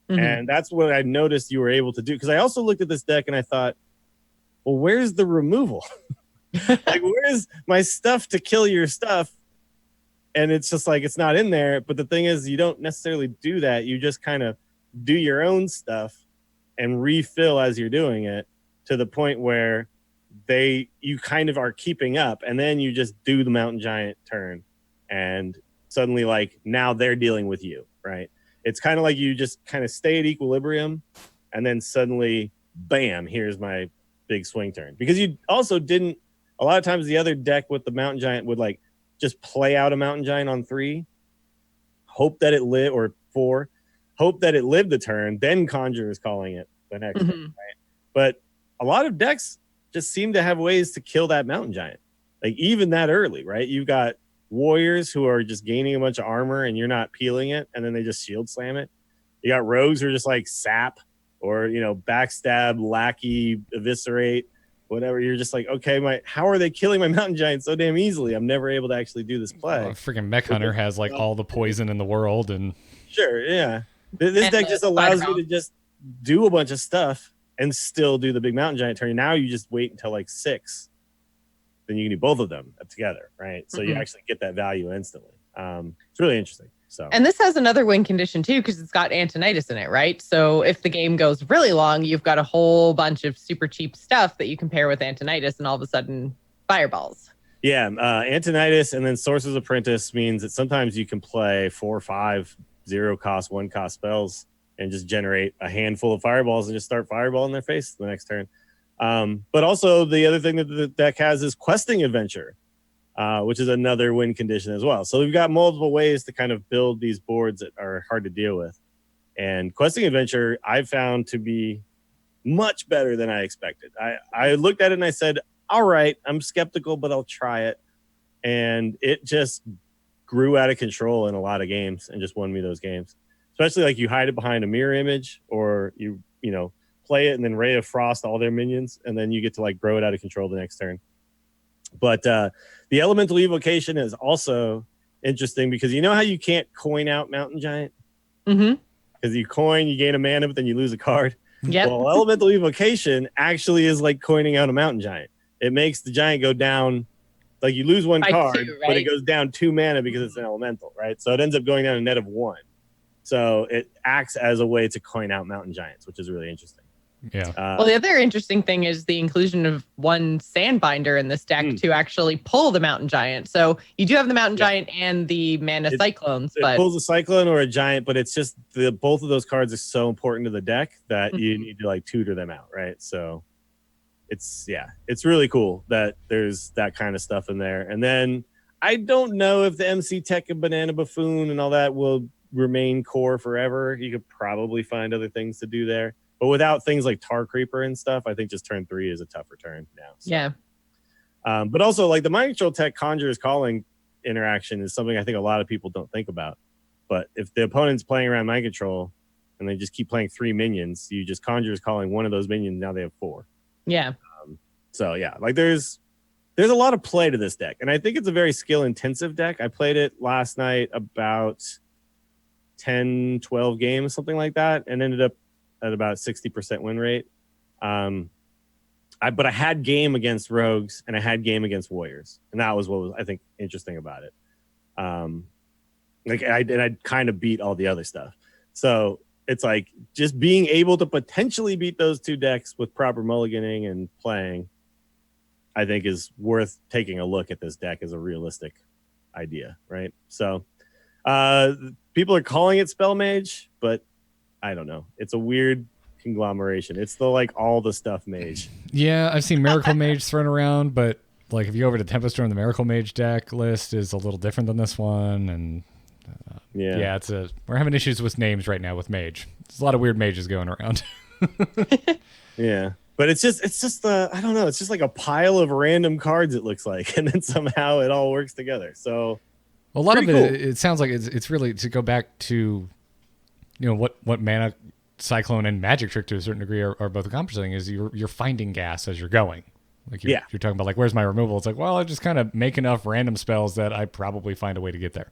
[SPEAKER 5] Mm-hmm. And that's what I noticed you were able to do. Because I also looked at this deck and I thought, well, where's the removal? Like, where's my stuff to kill your stuff? And it's just like, it's not in there. But the thing is, you don't necessarily do that. You just kind of do your own stuff and refill as you're doing it to the point where you kind of are keeping up. And then you just do the Mountain Giant turn. And suddenly, like, now they're dealing with you, right? It's kind of like you just kind of stay at equilibrium. And then suddenly, bam, here's my big swing turn. Because you also didn't, a lot of times the other deck with the Mountain Giant would like, just play out a Mountain Giant on 3, hope that it lived, or 4, hope that it lived the turn, then Conjurer's Calling it the next turn, right? But a lot of decks just seem to have ways to kill that Mountain Giant, like even that early, right? You've got Warriors who are just gaining a bunch of armor and you're not peeling it, and then they just shield slam it. You got Rogues who are just like sap or, backstab, lackey, eviscerate, whatever. You're just like, okay, how are they killing my Mountain Giant so damn easily? I'm never able to actually do this play.
[SPEAKER 1] Freaking Mech Hunter has like all the poison in the world, and
[SPEAKER 5] sure, yeah. This deck just allows you to just do a bunch of stuff and still do the big Mountain Giant turn. Now you just wait until like 6, then you can do both of them together, right? So you actually get that value instantly. It's really interesting. So,
[SPEAKER 6] and this has another win condition too, because it's got Antonitis in it, right? So if the game goes really long, you've got a whole bunch of super cheap stuff that you can pair with Antonitis, and all of a sudden, fireballs.
[SPEAKER 5] Yeah, Antonitis and then Sorcerer's Apprentice means that sometimes you can play 4 or 5 0-cost, 1-cost spells and just generate a handful of fireballs and just start fireballing their face the next turn. But also the other thing that the deck has is Questing Adventure, which is another win condition as well. So we've got multiple ways to kind of build these boards that are hard to deal with. And Questing Adventure, I've found to be much better than I expected. I looked at it and I said, all right, I'm skeptical, but I'll try it. And it just grew out of control in a lot of games and just won me those games. Especially like you hide it behind a mirror image, or you play it and then Ray of Frost all their minions, and then you get to like grow it out of control the next turn. But the Elemental Evocation is also interesting because you know how you can't coin out Mountain Giant?
[SPEAKER 6] Mm-hmm.
[SPEAKER 5] Because you coin, you gain a mana, but then you lose a card.
[SPEAKER 6] Yep.
[SPEAKER 5] Well, Elemental Evocation actually is like coining out a Mountain Giant. It makes the giant go down Like you lose one
[SPEAKER 6] By
[SPEAKER 5] card,
[SPEAKER 6] two,
[SPEAKER 5] but it
[SPEAKER 6] right?
[SPEAKER 5] goes down 2 mana because it's an elemental, right? So it ends up going down a net of 1. So it acts as a way to coin out Mountain Giants, which is really interesting.
[SPEAKER 1] Yeah.
[SPEAKER 6] Well, the other interesting thing is the inclusion of one Sandbinder in this deck to actually pull the Mountain Giant. So you do have the Mountain Giant and the Mana Cyclones,
[SPEAKER 5] It
[SPEAKER 6] but
[SPEAKER 5] pulls a Cyclone or a Giant, but it's just both of those cards are so important to the deck that you need to like tutor them out, right? So it's really cool that there's that kind of stuff in there. And then I don't know if the MC Tech and Banana Buffoon and all that will remain core forever. You could probably find other things to do there. But without things like Tar Creeper and stuff, I think just turn 3 is a tougher turn now. So.
[SPEAKER 6] yeah.
[SPEAKER 5] But also, like the Mind Control Tech Conjurer's Calling interaction is something I think a lot of people don't think about. But if the opponent's playing around Mind Control and they just keep playing 3 minions, you just Conjurer's Calling one of those minions. Now they have 4.
[SPEAKER 6] Yeah.
[SPEAKER 5] So yeah, like there's a lot of play to this deck, and I think it's a very skill intensive deck. I played it last night about 10, 12 games, something like that, and ended up at about 60% win rate. But I had game against rogues and I had game against warriors, and that was what was I think interesting about it. I kind of beat all the other stuff, so it's like just being able to potentially beat those 2 decks with proper mulliganing and playing, I think is worth taking a look at this deck as a realistic idea, right? So people are calling it Spell Mage, but I don't know. It's a weird conglomeration. It's the like all the stuff mage.
[SPEAKER 1] Yeah, I've seen Miracle Mage thrown around, but like if you go over to Tempest Storm, the Miracle Mage deck list is a little different than this one, and yeah, we're having issues with names right now with Mage. There's a lot of weird mages going around.
[SPEAKER 5] Yeah, but it's just I don't know. It's just like a pile of random cards. It looks like, and then somehow it all works together. So
[SPEAKER 1] a lot of it,
[SPEAKER 5] cool.
[SPEAKER 1] it sounds like it's really to go back to, what Mana Cyclone and Magic Trick to a certain degree are both accomplishing is you're finding gas as you're going. Like you're talking about like, where's my removal? It's like, well, I just kind of make enough random spells that I probably find a way to get there.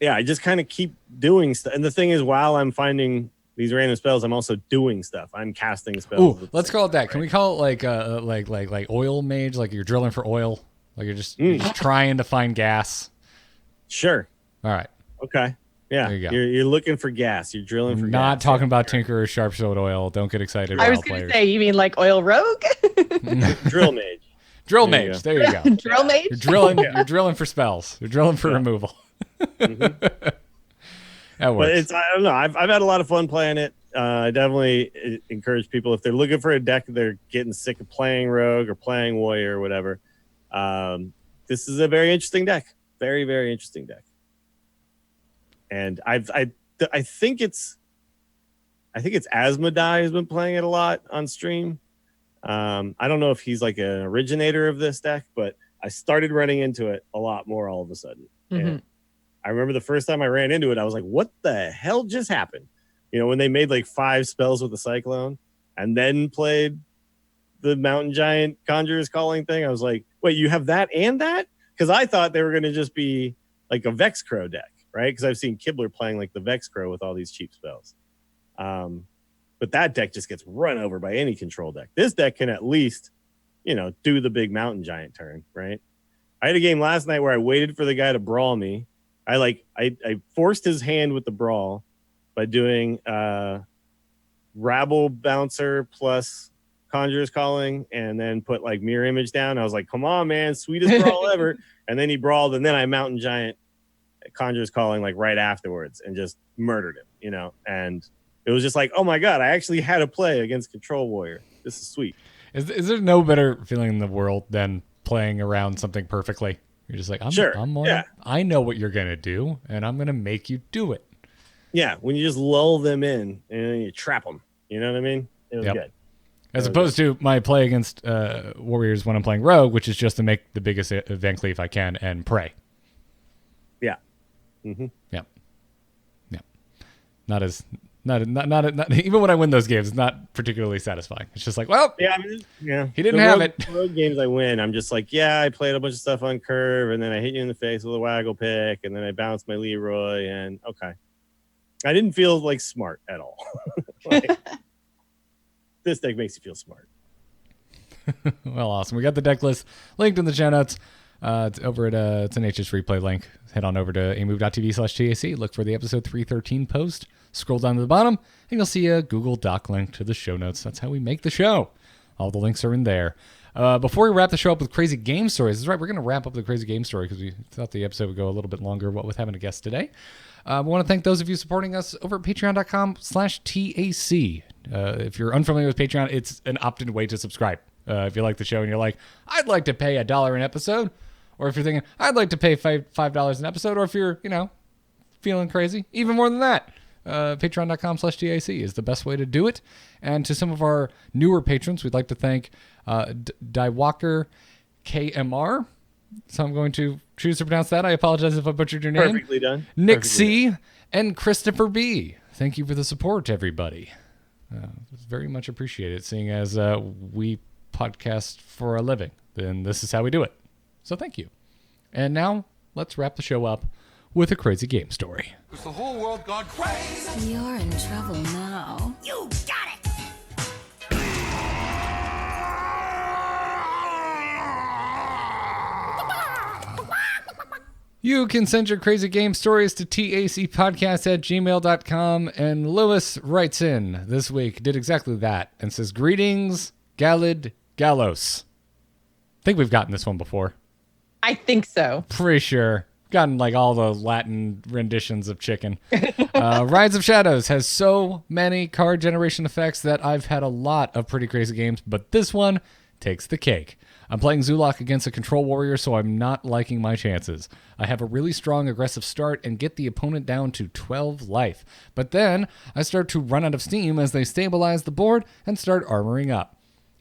[SPEAKER 5] Yeah, I just kind of keep doing stuff. And the thing is, while I'm finding these random spells, I'm also doing stuff. I'm casting spells.
[SPEAKER 1] Ooh, let's call it that. Right? Can we call it like oil mage? Like you're drilling for oil? Like you're just trying to find gas?
[SPEAKER 5] Sure.
[SPEAKER 1] All right.
[SPEAKER 5] Okay. Yeah.
[SPEAKER 1] There you go.
[SPEAKER 5] You're looking for gas. You're drilling for gas.
[SPEAKER 1] Not talking about Tinkerer's Sharpshot Oil. Don't get excited.
[SPEAKER 6] I was going to say, you mean like Oil Rogue?
[SPEAKER 5] Drill Mage.
[SPEAKER 1] Drill Mage. There you go.
[SPEAKER 6] Drill Mage?
[SPEAKER 1] You're drilling. You're drilling for spells. You're drilling for removal. That works.
[SPEAKER 5] But I don't know. I've had a lot of fun playing it. I definitely encourage people if they're looking for a deck, they're getting sick of playing Rogue or playing Warrior or whatever. This is a very interesting deck. Very, very interesting deck. And I think it's Asmodai has been playing it a lot on stream. I don't know if he's like an originator of this deck, but I started running into it a lot more all of a sudden. And I remember the first time I ran into it, I was like, what the hell just happened? When they made like 5 spells with the Cyclone and then played the Mountain Giant Conjurer's Calling thing. I was like, wait, you have that and that? Because I thought they were going to just be like a Vex Crow deck, right? Because I've seen Kibler playing like the Vex Crow with all these cheap spells. But that deck just gets run over by any control deck. This deck can at least, do the big Mountain Giant turn, right? I had a game last night where I waited for the guy to brawl me. I forced his hand with the brawl by doing Rabble Bouncer plus Conjurer's Calling and then put like Mirror Image down. I was like, come on, man, sweetest brawl ever. And then he brawled, and then I Mountain Giant Conjurer's Calling like right afterwards and just murdered him, and it was just like, oh my God, I actually had a play against Control Warrior. This is sweet.
[SPEAKER 1] Is there no better feeling in the world than playing around something perfectly? You're just like, I know what you're going to do, and I'm going to make you do it.
[SPEAKER 5] Yeah, when you just lull them in and then you trap them. You know what I mean? It was good.
[SPEAKER 1] As opposed to my play against Warriors when I'm playing Rogue, which is just to make the biggest Van Cleef I can and pray.
[SPEAKER 5] Yeah. Mm-hmm.
[SPEAKER 1] Yeah. Not even when I win those games, it's not particularly satisfying. It's just like, well, he didn't have it.
[SPEAKER 5] Rogue games I win, I'm just like, I played a bunch of stuff on curve, and then I hit you in the face with a waggle pick, and then I bounced my Leroy, and okay. I didn't feel like smart at all. This deck makes you feel smart.
[SPEAKER 1] Well, awesome. We got the deck list linked in the show notes. It's over at it's an HS replay link. Head on over to amove.tv/TAC. Look for the episode 313 post. Scroll down to the bottom, and you'll see a Google Doc link to the show notes. That's how we make the show. All the links are in there. Before we wrap the show up with crazy game stories, that's right, we're going to wrap up the crazy game story because we thought the episode would go a little bit longer, what with having a guest today. We want to thank those of you supporting us over at patreon.com/TAC. If you're unfamiliar with Patreon, it's an opt-in way to subscribe. If you like the show and you're like, I'd like to pay $1 an episode, or if you're thinking, I'd like to pay $5 an episode, or if you're, feeling crazy, even more than that. Patreon.com/TAC is the best way to do it. And to some of our newer patrons, we'd like to thank Dywalker KMR. So I'm going to choose to pronounce that. I apologize if I butchered your name.
[SPEAKER 5] Perfectly done.
[SPEAKER 1] Nick
[SPEAKER 5] Perfectly
[SPEAKER 1] C.
[SPEAKER 5] done.
[SPEAKER 1] and Christopher B. Thank you for the support, everybody. It's very much appreciated, seeing as we podcast for a living. Then this is how we do it. So thank you. And now let's wrap the show up with a crazy game story.
[SPEAKER 2] Has the whole world gone crazy?
[SPEAKER 8] You're in trouble now.
[SPEAKER 7] You got it!
[SPEAKER 1] You can send your crazy game stories to tacpodcast@gmail.com. And Lewis writes in this week, did exactly that, and says, greetings, Galid Gallos. I think we've gotten this one before.
[SPEAKER 6] I think so.
[SPEAKER 1] Pretty sure. Gotten like all the Latin renditions of chicken. Rise of Shadows has so many card generation effects that I've had a lot of pretty crazy games, but this one takes the cake. I'm playing Zulok against a control warrior, so I'm not liking my chances. I have a really strong aggressive start and get the opponent down to 12 life. But then I start to run out of steam as they stabilize the board and start armoring up.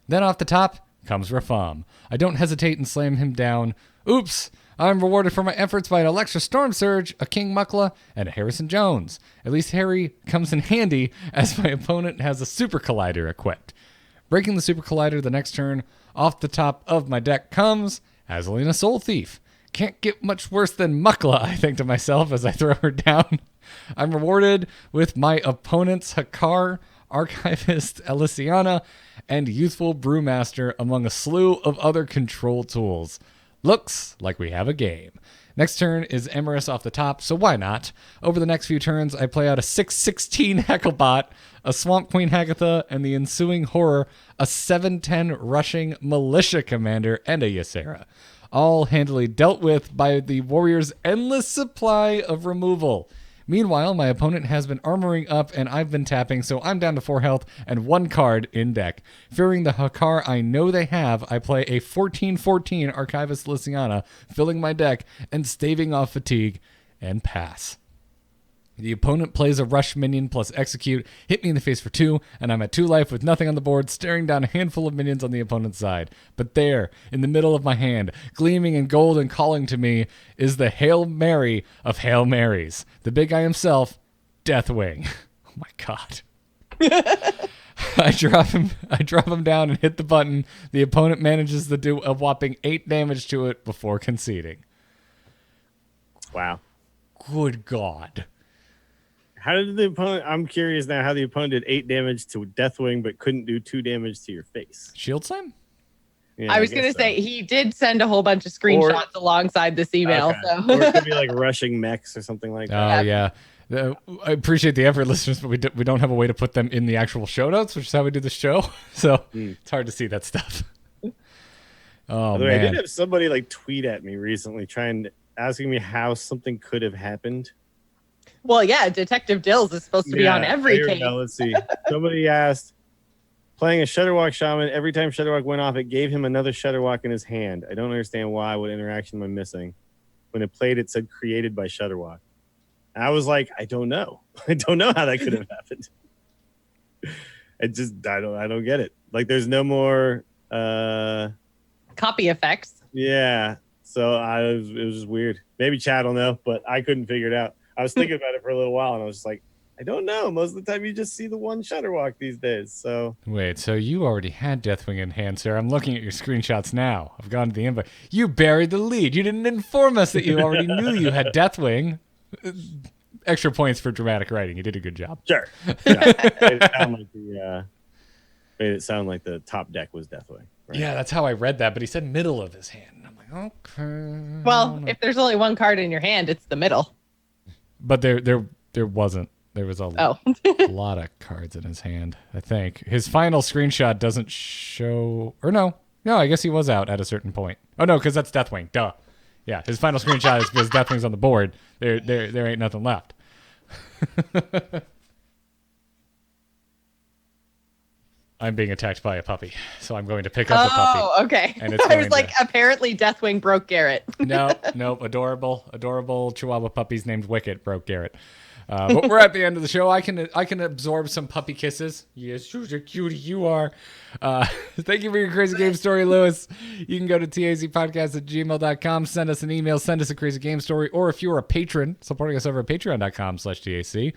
[SPEAKER 1] Then off the top comes Rafam. I don't hesitate and slam him down. Oops! I'm rewarded for my efforts by an Electra Storm Surge, a King Mukla, and a Harrison Jones. At least Harry comes in handy as my opponent has a Super Collider equipped. Breaking the Super Collider the next turn, off the top of my deck comes Azalina Soul Thief. Can't get much worse than Mukla, I think to myself as I throw her down. I'm rewarded with my opponent's Hakar, Archivist Elysiana, and Youthful Brewmaster among a slew of other control tools. Looks like we have a game. Next turn is Emerus off the top, so why not? Over the next few turns, I play out a 6/16 Hecklebot, a Swamp Queen Hagatha, and the ensuing horror, a 7/10 Rushing Militia Commander, and a Ysera. All handily dealt with by the warrior's endless supply of removal. Meanwhile, my opponent has been armoring up and I've been tapping, so I'm down to 4 health and 1 card in deck. Fearing the Hakar I know they have, I play a 14/14 Archivist Lysiana, filling my deck and staving off fatigue, and pass. The opponent plays a rush minion plus execute, hit me in the face for 2, and I'm at 2 life with nothing on the board, staring down a handful of minions on the opponent's side. But there, in the middle of my hand, gleaming in gold and calling to me, is the Hail Mary of Hail Marys, the big guy himself, Deathwing. Oh my god. I drop him down and hit the button. The opponent manages to do a whopping 8 damage to it before conceding.
[SPEAKER 5] Wow.
[SPEAKER 1] Good god.
[SPEAKER 5] How did the opponent? I'm curious now how the opponent did 8 damage to Deathwing, but couldn't do 2 damage to your face.
[SPEAKER 1] Shield Slam?
[SPEAKER 5] Yeah,
[SPEAKER 6] I was going to say, he did send a whole bunch of screenshots alongside this email.
[SPEAKER 5] Okay.
[SPEAKER 6] So
[SPEAKER 5] Or it could be like rushing mechs or something like that.
[SPEAKER 1] Oh, yeah. I appreciate the effort, listeners, but we don't have a way to put them in the actual show notes, which is how we do the show. So it's hard to see that stuff. Oh,
[SPEAKER 5] By the way, I
[SPEAKER 1] man.
[SPEAKER 5] did have somebody like tweet at me recently asking me how something could have happened.
[SPEAKER 6] well, yeah, Detective Dills is supposed to be on every
[SPEAKER 5] here we
[SPEAKER 6] case.
[SPEAKER 5] go. Let's see. Somebody asked, playing a Shudderwalk Shaman, every time Shudderwalk went off, it gave him another Shudderwalk in his hand. I don't understand why. What interaction am I missing? When it played, it said created by Shudderwalk. And I was like, I don't know. I don't know how that could have happened. I don't get it. Like, there's no more.
[SPEAKER 6] Copy effects.
[SPEAKER 5] Yeah. So it was just weird. Maybe Chad will know, but I couldn't figure it out. I was thinking about it for a little while, and I was just like, I don't know. Most of the time, you just see the one Shudderwalk these days. So
[SPEAKER 1] Wait, so you already had Deathwing in hand, sir. I'm looking at your screenshots now. I've gone to the invite. You buried the lead. You didn't inform us that you already knew you had Deathwing. Extra points for dramatic writing. You did a good job.
[SPEAKER 5] sure. Yeah. Made it sound like the top deck was Deathwing.
[SPEAKER 1] Yeah, that's how I read that. But he said middle of his hand. And I'm like, okay.
[SPEAKER 6] Well, if there's only one card in your hand, it's the middle.
[SPEAKER 1] But there wasn't. There was a lot of cards in his hand, I think. His final screenshot doesn't show... Or no, I guess he was out at a certain point. Oh, no, because that's Deathwing. Duh. Yeah, his final screenshot is because Deathwing's on the board. There ain't nothing left. I'm being attacked by a puppy, so I'm going to pick up the puppy.
[SPEAKER 6] Oh, okay.
[SPEAKER 1] And it's
[SPEAKER 6] I was like, apparently Deathwing broke Garrett.
[SPEAKER 1] Nope. Adorable Chihuahua puppies named Wicket broke Garrett. But we're at the end of the show. I can absorb some puppy kisses. Yes, you're cutie, you are. Thank you for your crazy game story, Lewis. You can go to tacpodcast@gmail.com. Send us an email. Send us a crazy game story. Or if you're a patron, supporting us over at patreon.com/TAC.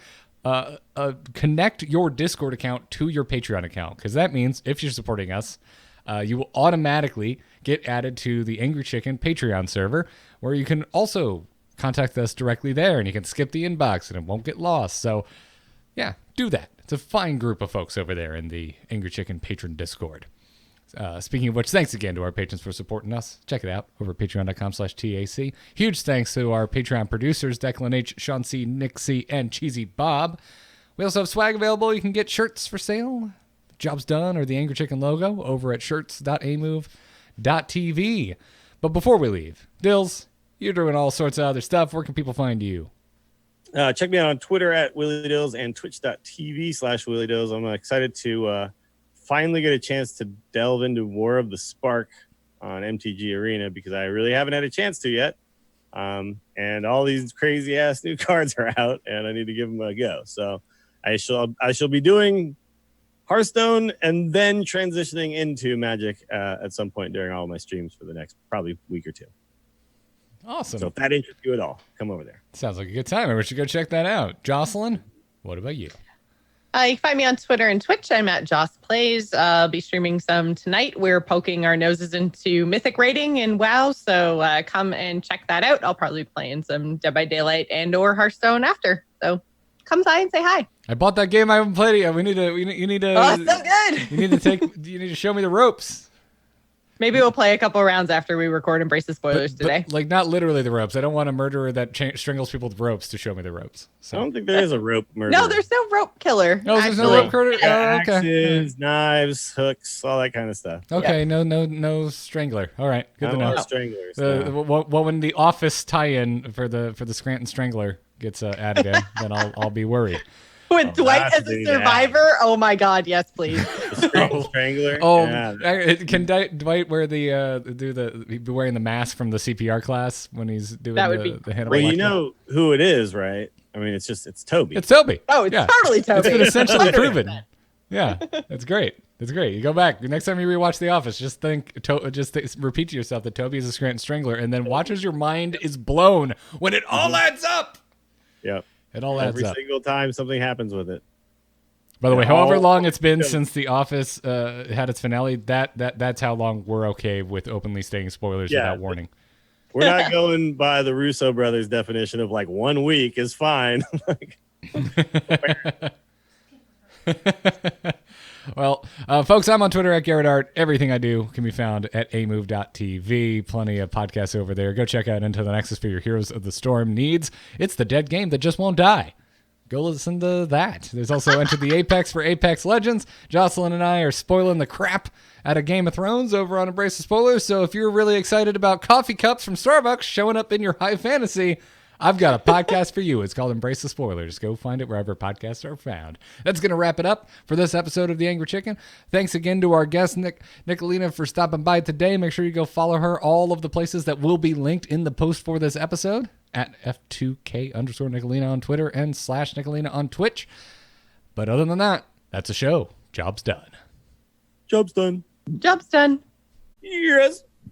[SPEAKER 1] Connect your Discord account to your Patreon account, because that means if you're supporting us, you will automatically get added to the Angry Chicken Patreon server, where you can also contact us directly there, and you can skip the inbox and it won't get lost. So yeah, do that. It's a fine group of folks over there in the Angry Chicken Patron Discord. Speaking of which, thanks again to our patrons for supporting us. Check it out over at patreon.com/TAC. Huge thanks to our Patreon producers, Declan H., Sean C., Nick C., and Cheesy Bob. We also have swag available. You can get shirts for sale, Job's Done, or the Angry Chicken logo over at shirts.amove.tv. But before we leave, Dills, you're doing all sorts of other stuff. Where can people find you?
[SPEAKER 5] Check me out on Twitter at WillieDills and twitch.tv/WillieDills. I'm excited to finally get a chance to delve into War of the Spark on MTG Arena, because I really haven't had a chance to yet. And all these crazy ass new cards are out, and I need to give them a go. So I shall be doing Hearthstone and then transitioning into Magic at some point during all my streams for the next probably week or two.
[SPEAKER 1] Awesome.
[SPEAKER 5] So if that interests you at all, come over there.
[SPEAKER 1] Sounds like a good time. I wish you go check that out. Jocelyn, what about you?
[SPEAKER 6] You can find me on Twitter and Twitch. I'm at Joce Plays. I'll be streaming some tonight. We're poking our noses into Mythic rating in WoW, so come and check that out. I'll probably be playing some Dead by Daylight and or Hearthstone after. So come by and say hi.
[SPEAKER 1] I bought that game. I haven't played it yet. You need to.
[SPEAKER 6] Oh, it's so good.
[SPEAKER 1] You need to show me the ropes.
[SPEAKER 6] Maybe we'll play a couple rounds after we record Embrace the Spoilers today.
[SPEAKER 1] But, like, not literally the ropes. I don't want a murderer that strangles people with ropes to show me the ropes. So.
[SPEAKER 5] I don't think there is a rope murderer.
[SPEAKER 6] No, there's no rope killer.
[SPEAKER 1] No, there's no rope killer.
[SPEAKER 5] Yeah,
[SPEAKER 1] Oh, okay.
[SPEAKER 5] Axes, knives, hooks, all that kind of stuff.
[SPEAKER 1] Okay, yeah. No strangler. All right, good to know.
[SPEAKER 5] Stranglers.
[SPEAKER 1] When the Office tie-in for the Scranton Strangler gets added in, then I'll be worried.
[SPEAKER 6] With Dwight as a survivor? Oh my God, yes, please.
[SPEAKER 5] The Strangler.
[SPEAKER 1] Oh,
[SPEAKER 5] yeah.
[SPEAKER 1] Can Dwight wear be wearing the mask from the CPR class when he's doing the Hannibal?
[SPEAKER 5] Well, you know who it is, right? I mean, it's Toby.
[SPEAKER 1] It's Toby.
[SPEAKER 6] Oh, it's totally Toby.
[SPEAKER 1] It's been essentially proven. Yeah, it's great. It's great. You go back next time you rewatch The Office. Just repeat to yourself that Toby is a Scranton Strangler, and then watch as your mind is blown when it all adds up.
[SPEAKER 5] Yep.
[SPEAKER 1] It all adds up.
[SPEAKER 5] Every single time something happens with it.
[SPEAKER 1] By the way, however long it's been since The Office had its finale, that's how long we're okay with openly stating spoilers without warning.
[SPEAKER 5] We're not going by the Russo brothers' definition of like 1 week is fine.
[SPEAKER 1] Well, folks, I'm on Twitter at Garrett Art. Everything I do can be found at amove.tv. Plenty of podcasts over there. Go check out Into the Nexus for your Heroes of the Storm needs. It's the dead game that just won't die. Go listen to that. There's also Enter the Apex for Apex Legends. Jocelyn and I are spoiling the crap out of Game of Thrones over on Embrace the Spoilers. So if you're really excited about coffee cups from Starbucks showing up in your high fantasy, I've got a podcast for you. It's called Embrace the Spoilers. Go find it wherever podcasts are found. That's going to wrap it up for this episode of The Angry Chicken. Thanks again to our guest, Nicholena, for stopping by today. Make sure you go follow her. All of the places that will be linked in the post for this episode at F2K_Nicholena on Twitter and /Nicholena on Twitch. But other than that, that's a show. Job's done.
[SPEAKER 5] Job's done.
[SPEAKER 6] Job's done.
[SPEAKER 5] Yes.